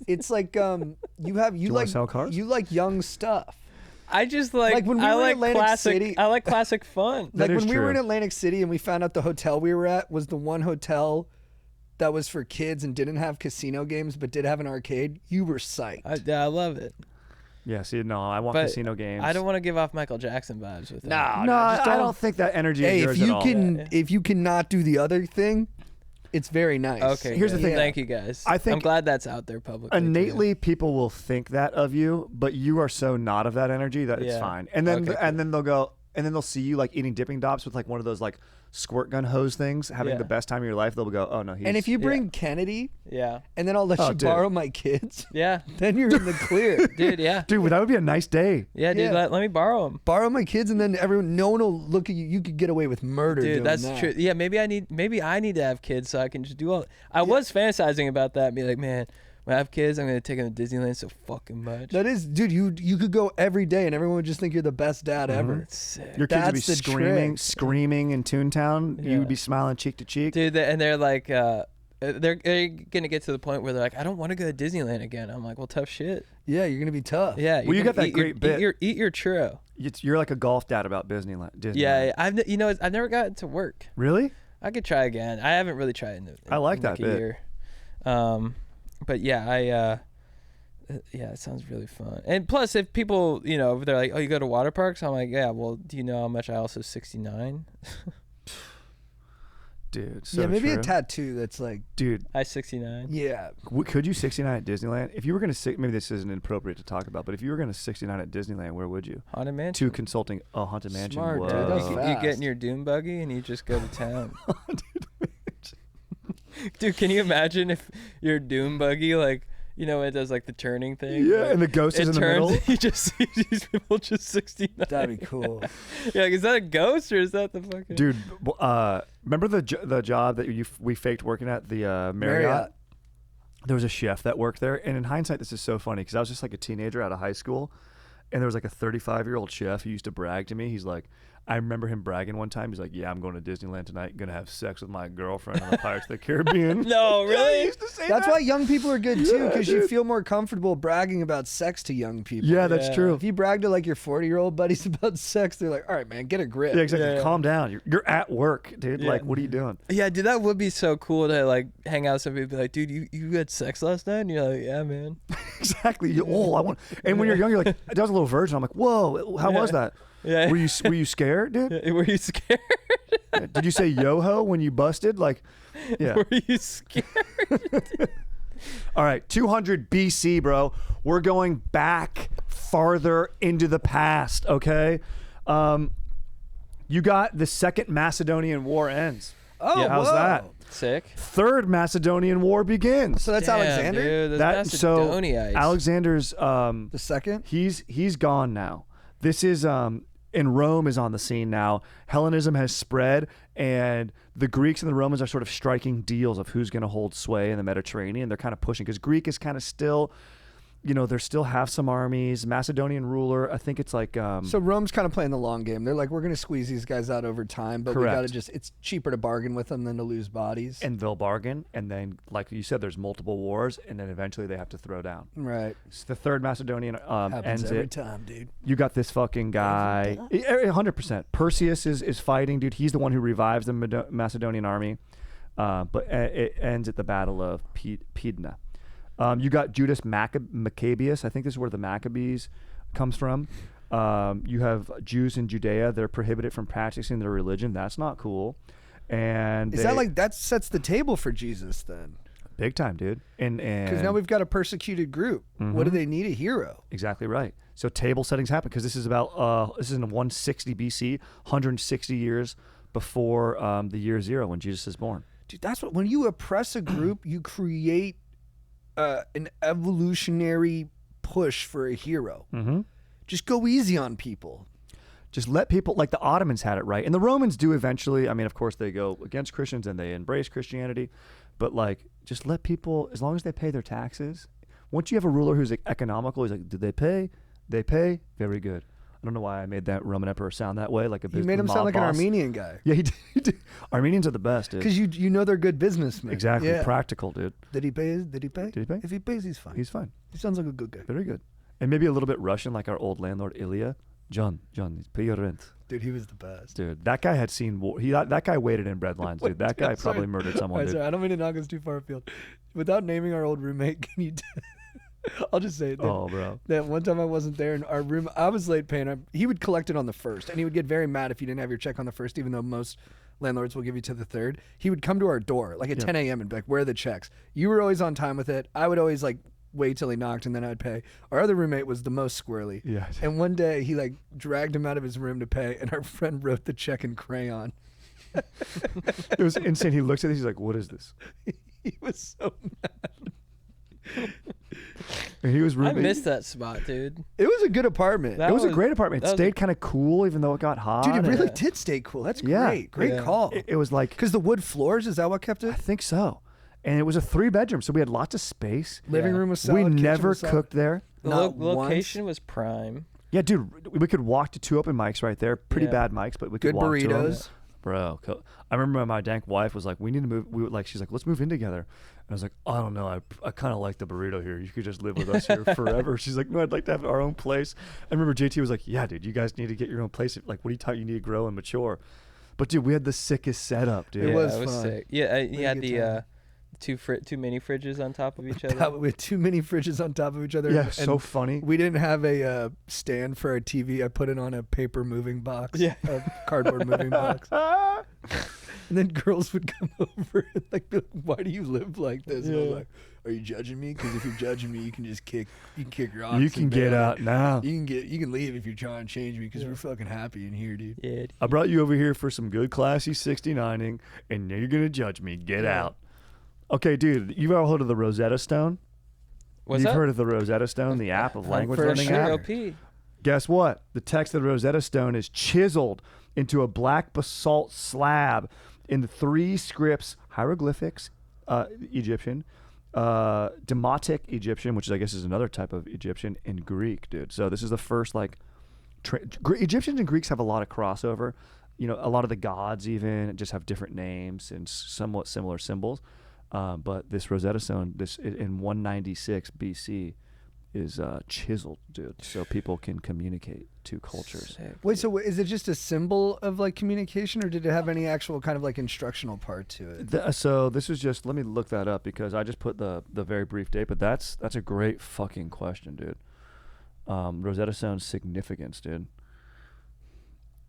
It's like you you wanna sell cars? you like young stuff. I just like when we I were in like Atlantic classic City- I like classic fun. That Like is when we were in true. Atlantic City and we found out the hotel we were at was the one hotel that was for kids and didn't have casino games but did have an arcade. You were psyched. I love it. Yeah, see, no, I want But casino games. I don't want to give off Michael Jackson vibes with it. No, No, just I don't think that energy Hey, is if yours at you all. can Yeah. if you cannot do the other thing, it's very nice. Okay. Here's the good. thing. Thank you guys. I think I'm glad that's out there publicly. too. Innately, people will think that of you, but you are so not of that energy that it's Yeah. fine. And then Okay, and then they'll go, and then they'll see you like eating dipping dops with like one of those like squirt gun hose things, having Yeah. the best time of your life. They'll go, "Oh no, he's." And if you bring Kennedy Yeah. and then I'll let Oh, you dude. borrow my kids, Yeah. then you're in the clear. Dude, yeah. dude, that would be a nice day. Yeah, dude, Yeah. let me borrow them. Borrow my kids and then no one will look at you. You could get away with murder. Dude, doing that's that. true. Yeah, maybe I need to have kids so I can just do all. I was fantasizing about that, and be like, man, when I have kids, I'm gonna take them to Disneyland so fucking much. That is, dude. You could go every day and everyone would just think you're the best dad ever. That's sick. Your kids would be That's the screaming, trick. screaming in Toontown. Yeah. You would be smiling cheek to cheek. Dude, and they're like, they're gonna get to the point where they're like, I don't want to go to Disneyland again. I'm like, well, tough shit. Yeah, you're gonna be tough. Yeah. Well, you you're got gonna that great bit. Eat your churro. You're like a golf dad about Disneyland. Yeah, I've never gotten to work. Really? I could try again. I haven't really tried I like in that a bit. year. But yeah, yeah, it sounds really fun. And plus, if people, they're like, oh, you go to water parks? I'm like, yeah, well, do you know how much I also 69? Dude, so yeah, maybe true. a tattoo that's like, Dude, I 69. yeah. could you 69 at Disneyland? If you were going to, maybe this isn't appropriate to talk about, but if you were going to 69 at Disneyland, where would you? Haunted Mansion. To consulting a haunted mansion. Smart, Whoa. dude. That's You fast. get in your dune buggy and you just go to town. Dude, can you imagine if your dune buggy, like, it does like the turning thing? Yeah, like, and the ghost is it in the turns, middle. you just see these people just 69. That'd be cool. Yeah, like, is that a ghost or is that the fucking... Dude, remember the job that we faked working at the Marriott? there was a chef that worked there, and in hindsight, this is so funny because I was just like a teenager out of high school, and there was like a 35-year-old chef who used to brag to me. He's like, I remember him bragging one time. He's like, yeah, I'm going to Disneyland tonight, going to have sex with my girlfriend on the Pirates of the Caribbean. No, Yeah, really? he used to say That's that. why young people are good too, Yeah, because you dude. feel more comfortable bragging about sex to young people. Yeah, that's Yeah. true. If you brag to like your 40-year-old buddies about sex, they're like, all right, man, get a grip. Yeah, exactly. Yeah. Calm down. You're at work, dude. Yeah. Like, what are you doing? Yeah, dude, that would be so cool to like hang out with somebody and be like, dude, you had sex last night? And you're like, yeah, man. Exactly. I want. And when you're young, you're like, I was a little virgin. I'm like, whoa, how was that? Yeah. Were you scared, dude? Yeah, were you scared? Did you say yo-ho when you busted? Like, yeah. Were you scared? All right, 200 BC, bro. We're going back farther into the past, okay? You got the Second Macedonian War ends. Oh, Yeah, how's whoa. that? Sick. Third Macedonian War begins. So that's Damn, Alexander, Dude, those That so Macedoniaites. Alexander's the second. he's gone now. This is in Rome is on the scene now. Hellenism has spread, and the Greeks and the Romans are sort of striking deals of who's going to hold sway in the Mediterranean. They're kind of pushing because Greek is kind of still, they still have some armies. Macedonian ruler, I think it's like So Rome's kind of playing the long game. They're like, we're going to squeeze these guys out over time, but we got to Correct. it's cheaper to bargain with them than to lose bodies. and they'll bargain, and then like you said, there's multiple wars, and then eventually they have to throw down. Right. It's the Third Macedonian Happens ends every it. time, dude. You got this fucking guy. 100%. Perseus is fighting, dude. He's the one who revives the Macedonian army. But it ends at the Battle of Pydna. You got Judas Maccabeus. I think this is where the Maccabees comes from. You have Jews in Judea. They're prohibited from practicing their religion. That's not cool. And Is that like that sets the table for Jesus then? big time, dude? And Because now we've got a persecuted group. What do they need a hero? Exactly right. So table settings happen because this is about this is in 160 BC, 160 years before the year zero when Jesus is born. Dude, that's what when you oppress a group, you create an evolutionary push for a hero. Mm-hmm. Just go easy on people. Just let people, like the Ottomans had it right, and the Romans do eventually. I mean, of course, they go against Christians and they embrace Christianity, but like, just let people, as long as they pay their taxes. Once you have a ruler who's like, economical, he's like, did they pay? They pay. Very good. I don't know why I made that Roman emperor sound that way, like a You business made him mob sound like an boss. Armenian guy. Yeah, he did. Armenians are the best, dude. Because you know they're good businessmen. Exactly, Yeah. practical, dude. Did he pay? Did he pay? Did he pay? If he pays, he's fine. He's fine. He sounds like a good guy. Very good. And maybe a little bit Russian, like our old landlord Ilya. John, pay your rent. Dude, he was the best. Dude, that guy had seen war. That guy waited in bread lines, dude. That guy I'm sorry. probably murdered someone, All right, dude. sorry, I don't mean to knock us too far afield. Without naming our old roommate, can you? I'll just say it. Oh, bro. That one time I wasn't there, and our room, I was late paying. He would collect it on the first, and he would get very mad if you didn't have your check on the first, even though most landlords will give you to the third. He would come to our door like at 10 a.m. and be like, "Where are the checks?" You were always on time with it. I would always like wait till he knocked, and then I'd pay. Our other roommate was the most squirrely. Yeah. And one day he like dragged him out of his room to pay, and our friend wrote the check in crayon. It was insane. He looks at this. He's like, "What is this?" He was so mad. And he was I roommate. missed that spot, dude. It was a good apartment. That It was a great apartment. It that was stayed kind of cool, even though it got hot. Dude, it and really did stay cool. That's Yeah. great. Great Yeah. call. It was like, Because the wood floors, is that what kept I it? think so. And it was a 3-bedroom, so we had lots of space. Living Yeah. room was solid. We kitchen never was solid. cooked there. The Not location once. was prime. Yeah, dude, we could walk to 2 open mics right there. Pretty Yeah. bad mics, but we could Good walk to 'em. burritos. Bro, I remember my dank wife was like, "We need to move." We were like, she's like, "Let's move in together." And I was like, "I don't know. I kind of like the burrito here. You could just live with us here forever." She's like, "No, I'd like to have our own place." I remember JT was like, "Yeah, dude, you guys need to get your own place. Like, what are you talking? You need to grow and mature." But dude, we had the sickest setup, dude. It Yeah, was it was fun. sick. Yeah, he had good the time. two mini fridges on top of each other. With too many fridges on top of each other. Yeah, and so funny. We didn't have a stand for our TV. I put it on a paper moving box. Yeah. A cardboard moving box. And then girls would come over and like be like, "Why do you live like this?" And I was Yeah. like, "Are you judging me? Because if you're judging me, you can just kick rocks. You can and get bail. out now. You can leave if you're trying to change me because we're fucking happy in here, dude." Yeah, dude. I brought you over here for some good classy 69ing, and now you're gonna judge me. Get out. Okay, dude, you've ever heard of the Rosetta Stone? What's You've that? heard of the Rosetta Stone, the app of language for learning sure. app? ROP. Guess what? The text of the Rosetta Stone is chiseled into a black basalt slab in the 3 scripts: hieroglyphics, Egyptian, Demotic Egyptian, which I guess is another type of Egyptian, and Greek, dude. So this is the first like Egyptians and Greeks have a lot of crossover. You know, a lot of the gods even just have different names and somewhat similar symbols. But this Rosetta Stone, this in 196 BC, is chiseled, dude, so people can communicate to cultures. Sick. Wait, so is it just a symbol of like communication, or did it have any actual kind of like instructional part to it? So this is just, let me look that up because I just put the very brief date, but that's a great fucking question, dude. Rosetta Stone's significance, dude.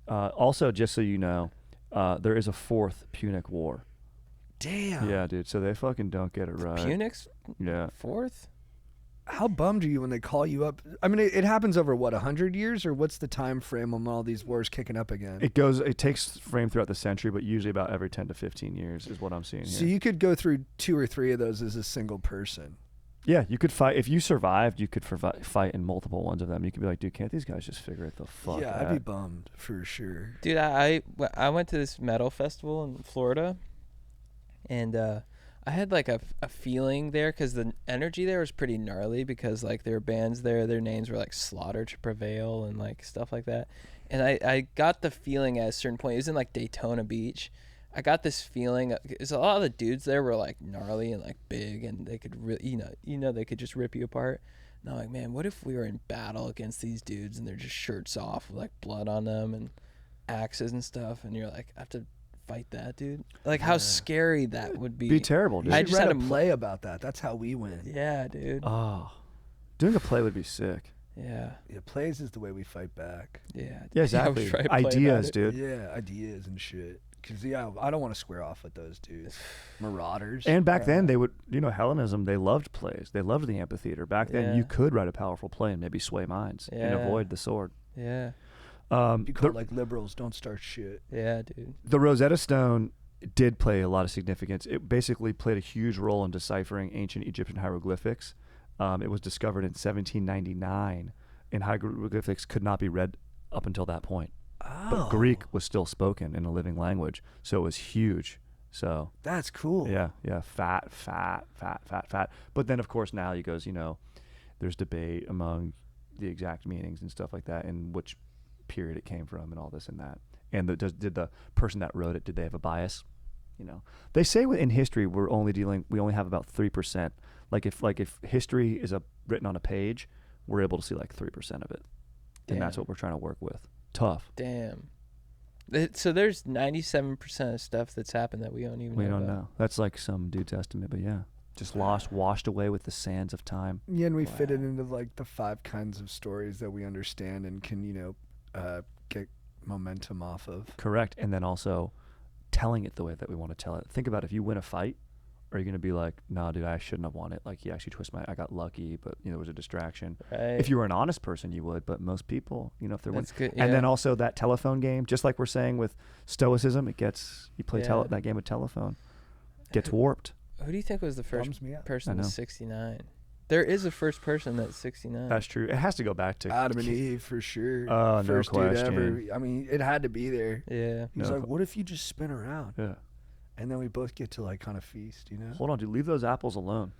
Also, just so you know, there is a fourth Punic War. Damn. Yeah, dude. So they fucking don't get it right. Punics? Yeah. Fourth? How bummed are you when they call you up? I mean, it happens over what, 100 years, or what's the time frame on all these wars kicking up again? It takes frame throughout the century, but usually about every 10 to 15 years is what I'm seeing here. So you could go through 2 or 3 of those as a single person. Yeah, you could fight. If you survived, you could fight in multiple ones of them. You could be like, dude, can't these guys just figure it the fuck Yeah, out? I'd be bummed for sure. Dude, I went to this metal festival in Florida, and I had like a feeling there because the energy there was pretty gnarly because like there were bands there, their names were like Slaughter to Prevail and like stuff like that. And I got the feeling at a certain point, it was in like Daytona Beach. I got this feeling because a lot of the dudes there were like gnarly and like big, and they could really, they could just rip you apart. And I'm like, man, what if we were in battle against these dudes and they're just shirts off with like blood on them and axes and stuff, and you're like, I have to fight that, dude. Like how scary that would be. Be terrible, dude. I I just just read had a to play about that. That's how we win. Yeah, dude. Oh, doing a play would be sick. Yeah. Yeah, plays is the way we fight back. Yeah. Yeah, exactly. I was trying to play Ideas, about it. dude. Yeah, ideas and shit. Because, yeah, I don't want to square off with those dudes. Marauders. And back then, they would, Hellenism, they loved plays. They loved the amphitheater. Back then, Yeah. you could write a powerful play and maybe sway minds and Yeah. avoid the sword. Yeah. Be called like liberals, don't start shit. Yeah, dude. The Rosetta Stone did play a lot of significance. It basically played a huge role in deciphering ancient Egyptian hieroglyphics. It was discovered in 1799, and hieroglyphics could not be read up until that point. Oh, But Greek was still spoken in a living language, so it was huge. So that's cool. yeah, fat. But then, of course, now he goes, there's debate among the exact meanings and stuff like that, and which period it came from, and all this and that. And did the person that wrote it, did they have a bias? They say in history we only have about 3%. Like if history is written on a page, we're able to see like 3% of it, and that's Damn. what we're trying to work with. Tough. Damn. So there's 97% of stuff that's happened that we don't even We know don't about. know. That's like some dude's estimate, but yeah, just washed away with the sands of time. Yeah, and we fit it Wow. into like the 5 kinds of stories that we understand and can, get momentum off of. Correct. And then also telling it the way that we want to tell it. Think about if you win a fight, are you going to be like, nah, dude, I shouldn't have won it. Like, he actually I got lucky, but, it was a distraction. Right. If you were an honest person, you would. But most people, if they're That's good. And then yeah. also that telephone game, just like we're saying with Stoicism, you play Yeah. that game of telephone, gets warped. Who do you think was the first Bums me out. person I know. to 69? There is a first person that's 69. That's true. It has to go back to Adam and Eve for sure. Oh, no First dude question. ever. I mean, it had to be there. Yeah. He's No like, what if you just spin around? Yeah. And then we both get to like kind of feast, Hold on, dude. Leave those apples alone.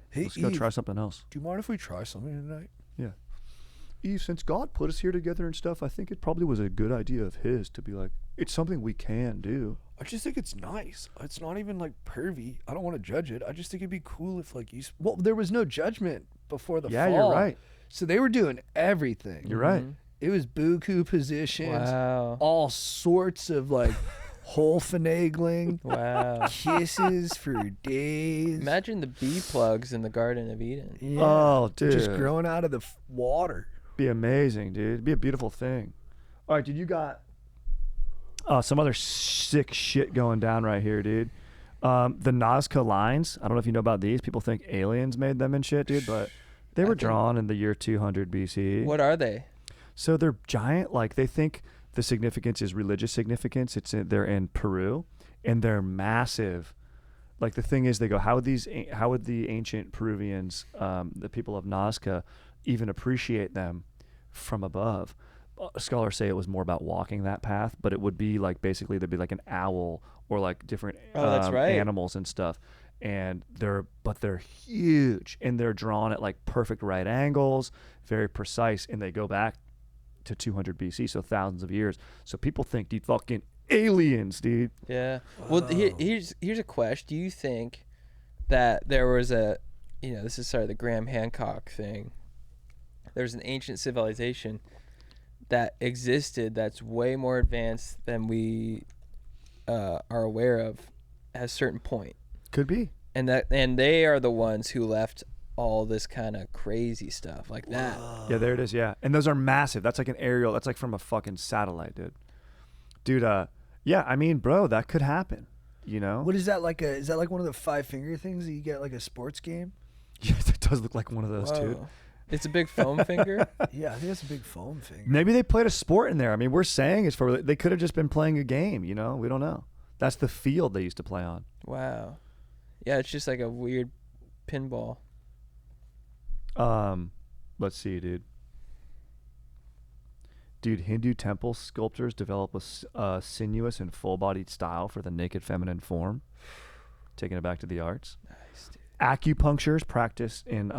Hey, Let's go Eve, try something else. do you mind if we try something tonight? Yeah. Eve, since God put us here together and stuff, I think it probably was a good idea of his to be like, it's something we can do. I just think it's nice. It's not even like pervy. I don't want to judge it. I just think it'd be cool if like well, there was no judgment before the Yeah, fall. you're right. So they were doing everything. You're right. Mhm. It was buku positions, Wow. all sorts of like hole finagling, Wow. kisses for days. Imagine the bee plugs in the Garden of Eden. Yeah, Oh, dude. just growing out of the water. Be amazing, dude. It'd be a beautiful thing. All right, dude, you got some other sick shit going down right here, dude. The Nazca lines. I don't know if you know about these. People think aliens made them and shit, dude, but they I were think- drawn in the year 200 BC. What are they? So they're giant. Like, they think the significance is religious significance. They're in Peru, and they're massive. Like, the thing is, they go, how would the ancient Peruvians, the people of Nazca, even appreciate them from above? Scholars say it was more about walking that path, but it would be like, basically there'd be like an owl or like different Oh, that's right. animals and stuff. and they're huge, and they're drawn at like perfect right angles, very precise, and they go back to 200 BC, so thousands of years. So people think, dude, fucking aliens, dude. Yeah. Well, here's a question. Do you think that there was a, this is the Graham Hancock thing. There's an ancient civilization that existed that's way more advanced than we are aware of at a certain point. Could be. And they are the ones who left all this kind of crazy stuff like that. Yeah, there it is. Yeah, and those are massive. That's like an aerial. That's like from a fucking satellite, dude. Yeah, I mean, bro, that could happen. What is that like? Is that like one of the 5 finger things that you get like a sports game? Yeah, it does look like one of those, dude. It's a big foam finger. Yeah, I think it's a big foam finger. Maybe they played a sport in there. I mean, we're saying they could have just been playing a game. We don't know. That's the field they used to play on. Wow. Yeah, it's just like a weird pinball. Let's see, dude. Hindu temple sculptors develop a sinuous and full-bodied style for the naked feminine form. Taking it back to the arts. Nice, dude. Acupuncture is practiced in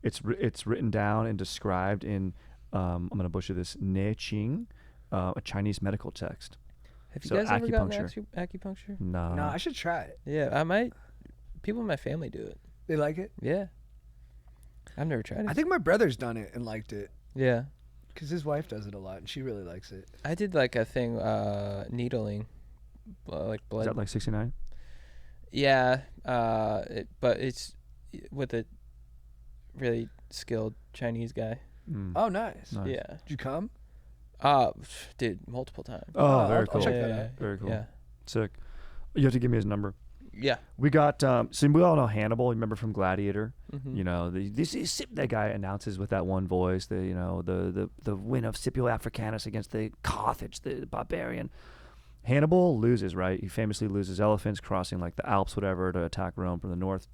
it's written down and described in I'm gonna butcher this, Ne Qing, a Chinese medical text. Have you So guys ever gotten acupuncture. acupuncture? No. No, I should try it. Yeah, I might. People in my family do it. They like it? Yeah. I've never tried it. I think my brother's done it and liked it Yeah. because his wife does it a lot and she really likes it. I did like a thing, needling, like blood. Is that like 69? Yeah, but it's with a really skilled Chinese guy. Mm. Oh, nice. Nice. Yeah. Did you come? Dude, multiple times. Oh, I'll very cool. check yeah, that yeah, out. Very cool. Yeah. Sick. You have to give me his number. Yeah. We got so we all know Hannibal. Remember from Gladiator? Mm-hmm. That guy announces with that one voice the win of Scipio Africanus against the Carthage, the barbarian. Hannibal loses, right? He famously loses elephants crossing like the Alps, whatever, to attack Rome from the north.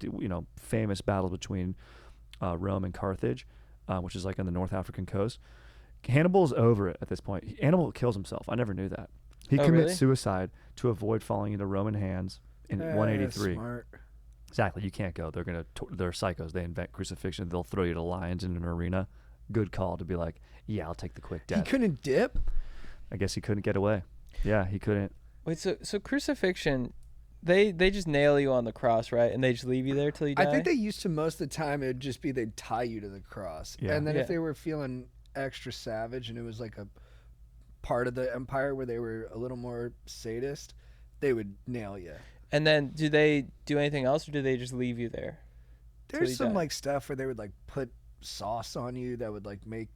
Famous battles between Rome and Carthage, which is like on the North African coast. Hannibal's over it at this point. Hannibal kills himself. I never knew that. He commits really? suicide to avoid falling into Roman hands in 183. Smart. Exactly. You can't go. They're psychos. They invent crucifixion. They'll throw you to lions in an arena. Good call to be like, yeah, I'll take the quick death. He couldn't dip? I guess he couldn't get away. Yeah, he couldn't. Wait, so crucifixion, they just nail you on the cross, right? And they just leave you there till you die? I think they used to most of the time it would just be they'd tie you to the cross. Yeah. And then Yeah. if they were feeling extra savage and it was like a part of the empire where they were a little more sadist, they would nail you. And then do they do anything else, or do they just leave you there? There's you some die. like stuff where they would like put sauce on you that would like make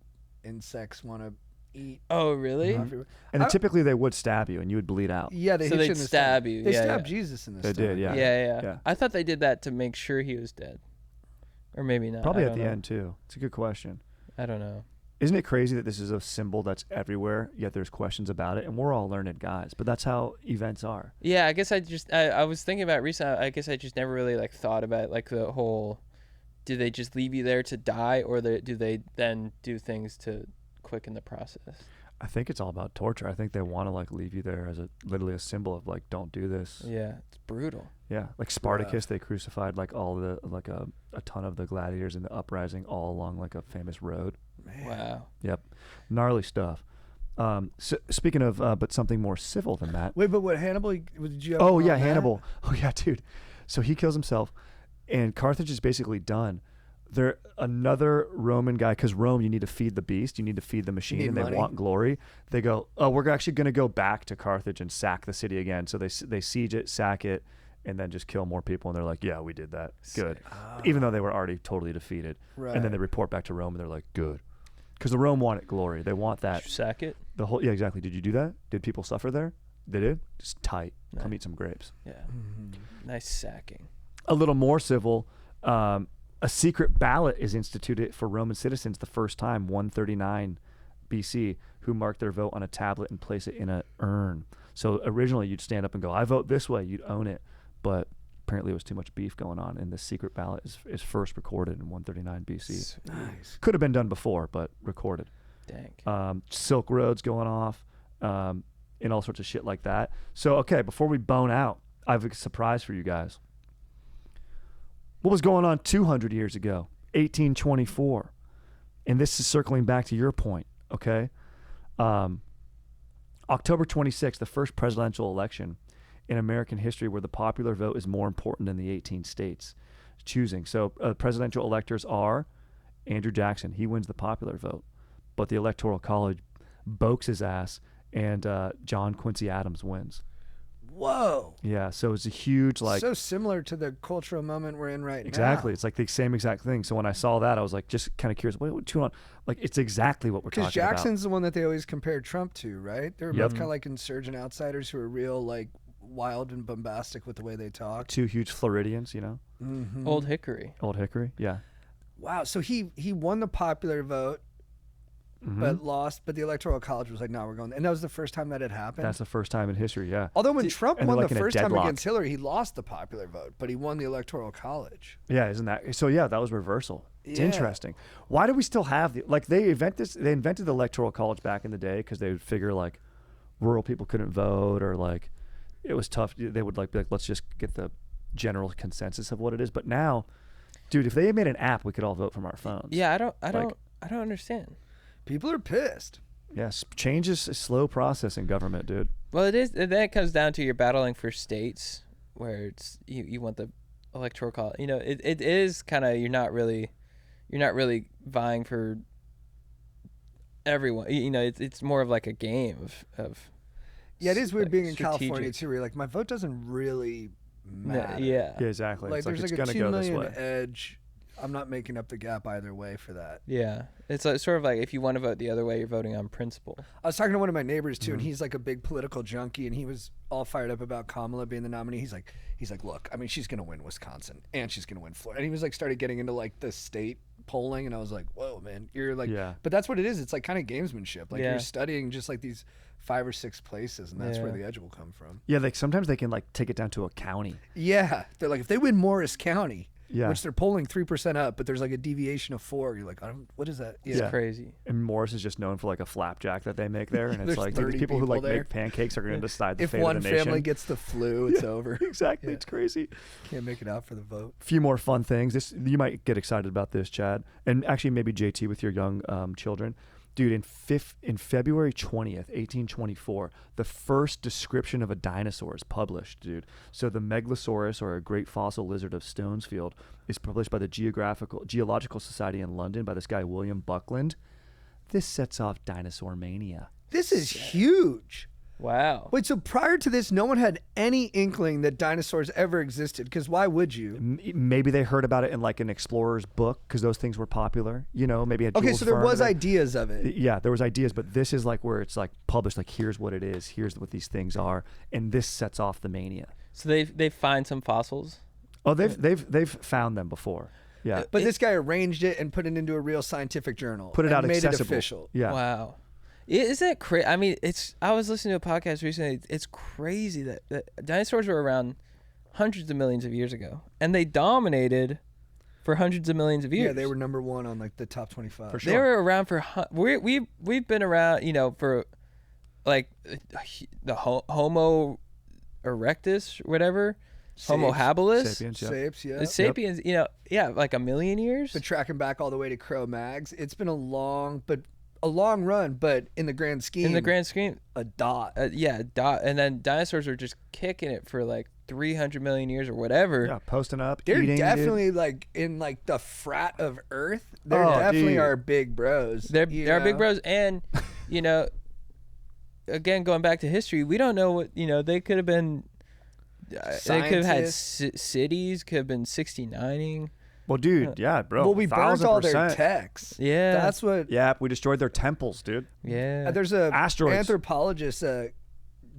insects want to eat. Oh, really? everywhere. And I- typically they would stab you and you would bleed out. Yeah, they So hit you they'd in the stab stomach. you. They Yeah, stabbed yeah. Jesus in the They stomach. did, yeah. Yeah. Yeah. I thought they did that to make sure he was dead. Or maybe not. Probably I at don't the know. end too. It's a good question. I don't know. Isn't it crazy that this is a symbol that's everywhere, yet there's questions about it, and we're all learned guys, but that's how events are. Yeah, I guess I was thinking about it recently. I guess I just never really like thought about like the whole, do they just leave you there to die, or do they then do things to quicken the process? I think it's all about torture. I think they want to like leave you there as literally a symbol of like, don't do this. Yeah, it's brutal. Yeah, like Spartacus, they crucified like a ton of the gladiators in the uprising all along like a famous road. Man. Wow. Yep, gnarly stuff. Speaking of, but something more civil than that. Wait, but what Hannibal? Did you have Oh one yeah, on that? Hannibal. Oh yeah, dude. So he kills himself, and Carthage is basically done. They're another Roman guy, because Rome, you need to feed the beast, you need to feed the machine, need and they money. want glory. They go, oh, we're actually going to go back to Carthage and sack the city again. So they siege it, sack it, and then just kill more people. And they're like, yeah, we did that. Good. Even though they were already totally defeated. Right. And then they report back to Rome, and they're like, good. Because the Rome wanted glory. They want Did that. you sack it? The whole, yeah, exactly. Did you do that? Did people suffer there? They did? Just tight. No. Come eat some grapes. Yeah. Mm-hmm. Nice sacking. A little more civil. A secret ballot is instituted for Roman citizens the first time, 139 BC, who mark their vote on a tablet and place it in an urn. So originally you'd stand up and go, I vote this way, you'd own it. But apparently there was too much beef going on, and the secret ballot is first recorded in 139 BC. Nice. Could have been done before, but recorded. Dank. Silk roads going off, and all sorts of shit like that. So, okay, before we bone out, I have a surprise for you guys. What was going on 200 years ago? 1824. And this is circling back to your point, okay? October 26th, the first presidential election in American history where the popular vote is more important than the 18 states choosing. So presidential electors are Andrew Jackson. He wins the popular vote. But the Electoral College bokes his ass, and John Quincy Adams wins. Whoa. Yeah, so it's a huge, like... So similar to the cultural moment we're in right now. Exactly. It's like the same exact thing. So when I saw that, I was like, just kind of curious. What's going on? Like, it's exactly what we're talking about. Because Jackson's the one that they always compare Trump to, right? They were Yep. both kind of like insurgent outsiders who are real, like, wild and bombastic with the way they talk. Two huge Floridians, you know? Mm-hmm. Old Hickory. Old Hickory, yeah. Wow. So he won the popular vote, Mhm. but lost. But the Electoral College was like, no, we're going. And that was the first time that had happened. That's the first time in history, yeah. Although when Trump and won they're like the in a first time deadlock. against Hillary, he lost the popular vote, but he won the Electoral College. Yeah, isn't that so? Yeah, that was reversal. It's Yeah. interesting. Why do we still have they invented the Electoral College back in the day because they would figure like rural people couldn't vote, or like it was tough. They would like be like, let's just get the general consensus of what it is. But now, dude, if they had made an app, we could all vote from our phones. Yeah, I don't understand. People are pissed. Yes, change is a slow process in government, dude. Well, it is. Then it comes down to you're battling for states where it's you want the electoral college. You know, it is kind of you're not really vying for everyone. You know, it's more of like a game of Yeah, it is weird like, being in strategic. California too, where you're like, my vote doesn't really matter. Yeah. Yeah, exactly. Like it's there's it's like a gonna 2 go this million way. edge. I'm not making up the gap either way for that. Yeah. It's like, sort of like if you want to vote the other way, you're voting on principle. I was talking to one of my neighbors too, and Mhm. he's like a big political junkie, and he was all fired up about Kamala being the nominee. He's like, look, I mean, she's gonna win Wisconsin, and she's gonna win Florida. And he was like, started getting into like the state polling, and I was like, whoa, man, you're like, Yeah. but that's what it is. It's like kind of gamesmanship. Like Yeah. you're studying just like these 5 or 6 places, and that's where Yeah. the edge will come from. Yeah, like sometimes they can like take it down to a county. Yeah, they're like, if they win Morris County, Yeah. which they're polling 3% up, but there's like a deviation of 4. You're like, what is that? It's Yeah. crazy. And Morris is just known for like a flapjack that they make there, and it's There's like dude, 30 these people who people like there. make pancakes are going to decide the If fate one of the nation. family gets the flu, it's over. Exactly, Yeah. it's crazy. Can't make it out for the vote. Few more fun things. This you might get excited about this, Chad, and actually maybe JT with your young children. Dude, in February 20th, 1824, the first description of a dinosaur is published, dude. So the Megalosaurus, or a great fossil lizard of Stonesfield, is published by the Geological Society in London by this guy William Buckland. This sets off dinosaur mania. This is huge. Wow. Wait, so prior to this, no one had any inkling that dinosaurs ever existed? Because why would you? Maybe they heard about it in like an explorer's book because those things were popular. You know, maybe a Okay, Jules so there Verne was or- ideas of it. Yeah, there was ideas, but this is like where it's like published. Like, here's what it is. Here's what these things are, and this sets off the mania. So they find some fossils. Oh, they've found them before. Yeah, But this guy arranged it and put it into a real scientific journal. put it and out made accessible. it official. Yeah, Wow. Is that crazy? I mean, I was listening to a podcast recently. It's crazy that dinosaurs were around hundreds of millions of years ago, and they dominated for hundreds of millions of years. Yeah, they were number 1 on like the top 25. For sure. They were around for we've been around, you know, for like the Homo erectus, whatever, Homo Sapes. habilis, Sapiens. Yeah. Sapes, yeah. the sapiens. You know, yeah, like a million years. Been tracking back all the way to Cro-Mags. It's been a long run, but in the grand scheme, In the grand scheme, a dot. and then dinosaurs are just kicking it for like 300 million years or whatever. Yeah, posting up, They're eating. definitely like in like the frat of Earth. They're Oh, definitely dude. our big bros. They're you big know? bros, and you know, again going back to history, we don't know what they could have been. They could have had cities, could have been 69ing. Well, dude, yeah, bro. Well, we burnt all their 1000%. texts. Yeah, That's what. Yeah, we destroyed their temples, dude. yeah. There's a Asteroids. anthropologist,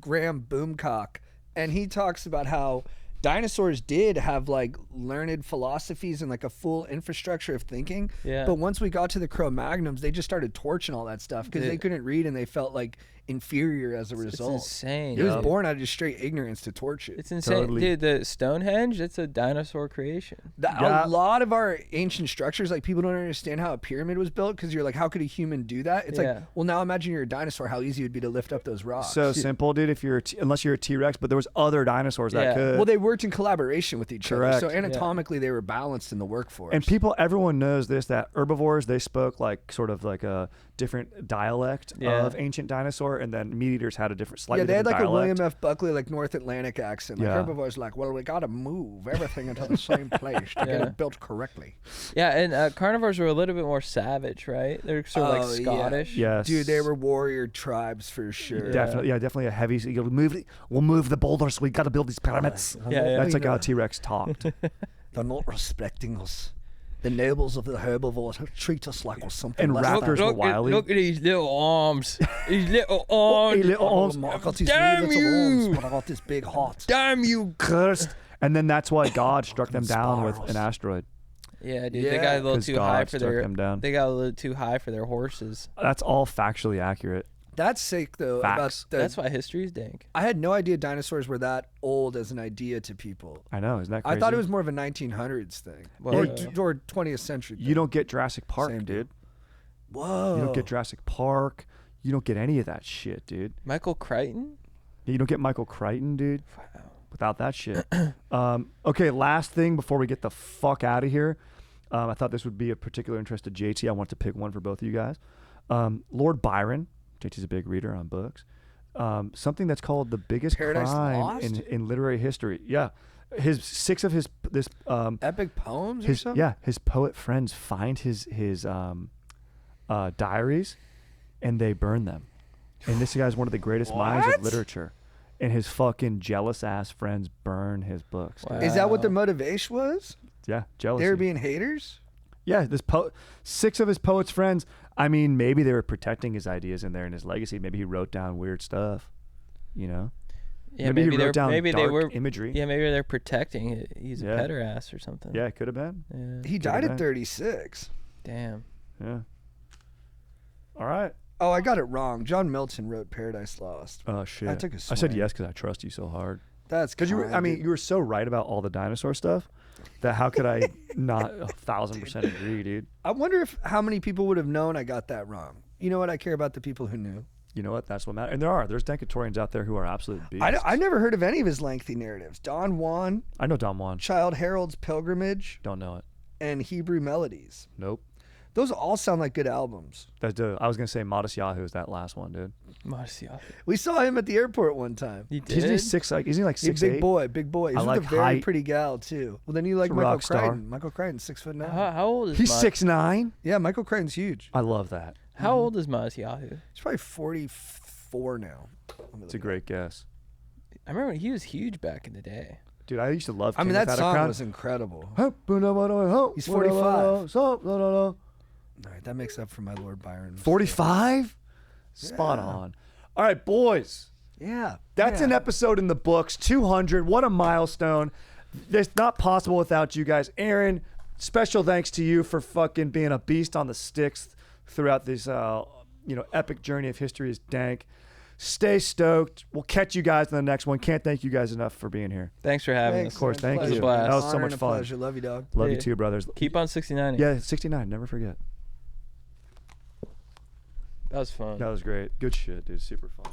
Graham Boomcock, and he talks about how dinosaurs did have like learned philosophies and like a full infrastructure of thinking. Yeah. But once we got to the Cro-Magnons, they just started torching all that stuff because they couldn't read and they felt like inferior as a It's result. insane. It was Yeah. born out of just straight ignorance to torch it. It's insane, Totally. dude. The Stonehenge, it's a dinosaur creation. Yeah. A lot of our ancient structures, like people don't understand how a pyramid was built because you're like, how could a human do that? It's Yeah. like, well, now imagine you're a dinosaur, how easy it would be to lift up those rocks. So simple, dude. Unless you're a T-Rex, but there was other dinosaurs Yeah. that could. well, they worked in collaboration with each Correct. other. So anatomically, they were balanced in the workforce. And everyone knows this, that herbivores, they spoke like sort of like a different dialect of ancient dinosaur, and then meat eaters had a slightly they had different like dialect. a William F. Buckley, like North Atlantic accent. Like herbivores, like, well, we got to move everything into the same place to get it built correctly. Yeah, and carnivores were a little bit more savage, right? They're sort of like Scottish. Yes. Dude, they were warrior tribes for sure. Definitely a heavy. We'll move the boulders. We got to build these pyramids. That's like how T-Rex talked. They're not respecting us. The nobles of the herbivores treat us like we're something And less raptors than. were wily. Look at these little arms. These little arms. I got these Damn wee little you. arms, but I got this big heart. Damn you. Cursed. And then that's why God struck them down with Spirals. an asteroid. Yeah, dude, they got a little 'Cause too God high for struck them down. They got a little too high for their horses. That's all factually accurate. That's sick though. Facts. About the, That's why history's dank. I had no idea dinosaurs were that old as an idea to people. I know, isn't that crazy? I thought it was more of a 1900s thing, Well, or 20th century thing. You don't get Jurassic Park, Same dude. Whoa. You don't get Jurassic Park. You don't get any of that shit, dude. Michael Crichton? You don't get Michael Crichton, dude. Wow. Without that shit. Okay, last thing before we get the fuck out of here. I thought this would be of particular interest to JT. I want to pick one for both of you guys. Lord Byron. JT's a big reader on books. Something that's called the biggest Paradise crime Lost? in literary history. Yeah. Six of his Epic poems or something? his poet friends find his diaries and they burn them. And this guy's one of the greatest minds of What? literature. And his fucking jealous ass friends burn his books. dude. Wow. Is that what their motivation was? Yeah, jealousy. They were being haters? Yeah, six of his poet's friends. I mean, maybe they were protecting his ideas in there and his legacy. Maybe he wrote down weird stuff. You know. Yeah, maybe he they wrote down maybe they dark were imagery. Yeah, maybe they're protecting it. He's a Yeah. pederast or something. Yeah, it could have been. Yeah. He died been. at 36. Damn. Yeah. All right. Oh, I got it wrong. John Milton wrote Paradise Lost. Oh shit. I took a I said swing. yes because I trust you so hard. That's Because kind. you were so right about all the dinosaur stuff that how could I not 1,000% agree, dude? I wonder how many people would have known I got that wrong. You know what? I care about the people who knew. You know what? That's what matters. And there's Dankatorians out there who are absolute beasts. I never heard of any of his lengthy narratives. Don Juan, I know Don Juan. Childe Harold's Pilgrimage, Don't know it. and Hebrew Melodies. Nope. Those all sound like good albums. I was gonna say Modest Yahoo is that last one, dude. Marcia. We saw him at the airport one time. You Isn't he did? six? Like, isn't he like He's a 6'8"? big boy, big boy. He's I with like a very height. pretty gal too. Well, then you like He's a Michael rock star. Crichton. Michael Crichton's 6'9". How old is He's Ma- 6'9". Yeah, Michael Crichton's huge. I love that. How old is Yahoo? He's probably 44 now. It's a great guess, I remember he was huge back in the day. dude. I used to love. I mean, King that Without a song Crown. was incredible. He's 45. All right, that makes up for my Lord Byron. 45? Spot Yeah. on. All right, boys. Yeah. That's yeah. an episode in the books. 200. What a milestone. It's not possible without you guys. Aaron, special thanks to you for fucking being a beast on the sticks throughout this epic journey of history is dank. Stay stoked. We'll catch you guys in the next one. Can't thank you guys enough for being here. Thanks for having Thanks, us. Of course, man. thank Pleasure. you. Blast. That was so Honor much and a fun. pleasure. Love you, dog. Love you Yeah. too, brothers. Keep on 69. Yeah, 69. Never forget. That was fun. That was great. Good shit, dude. Super fun.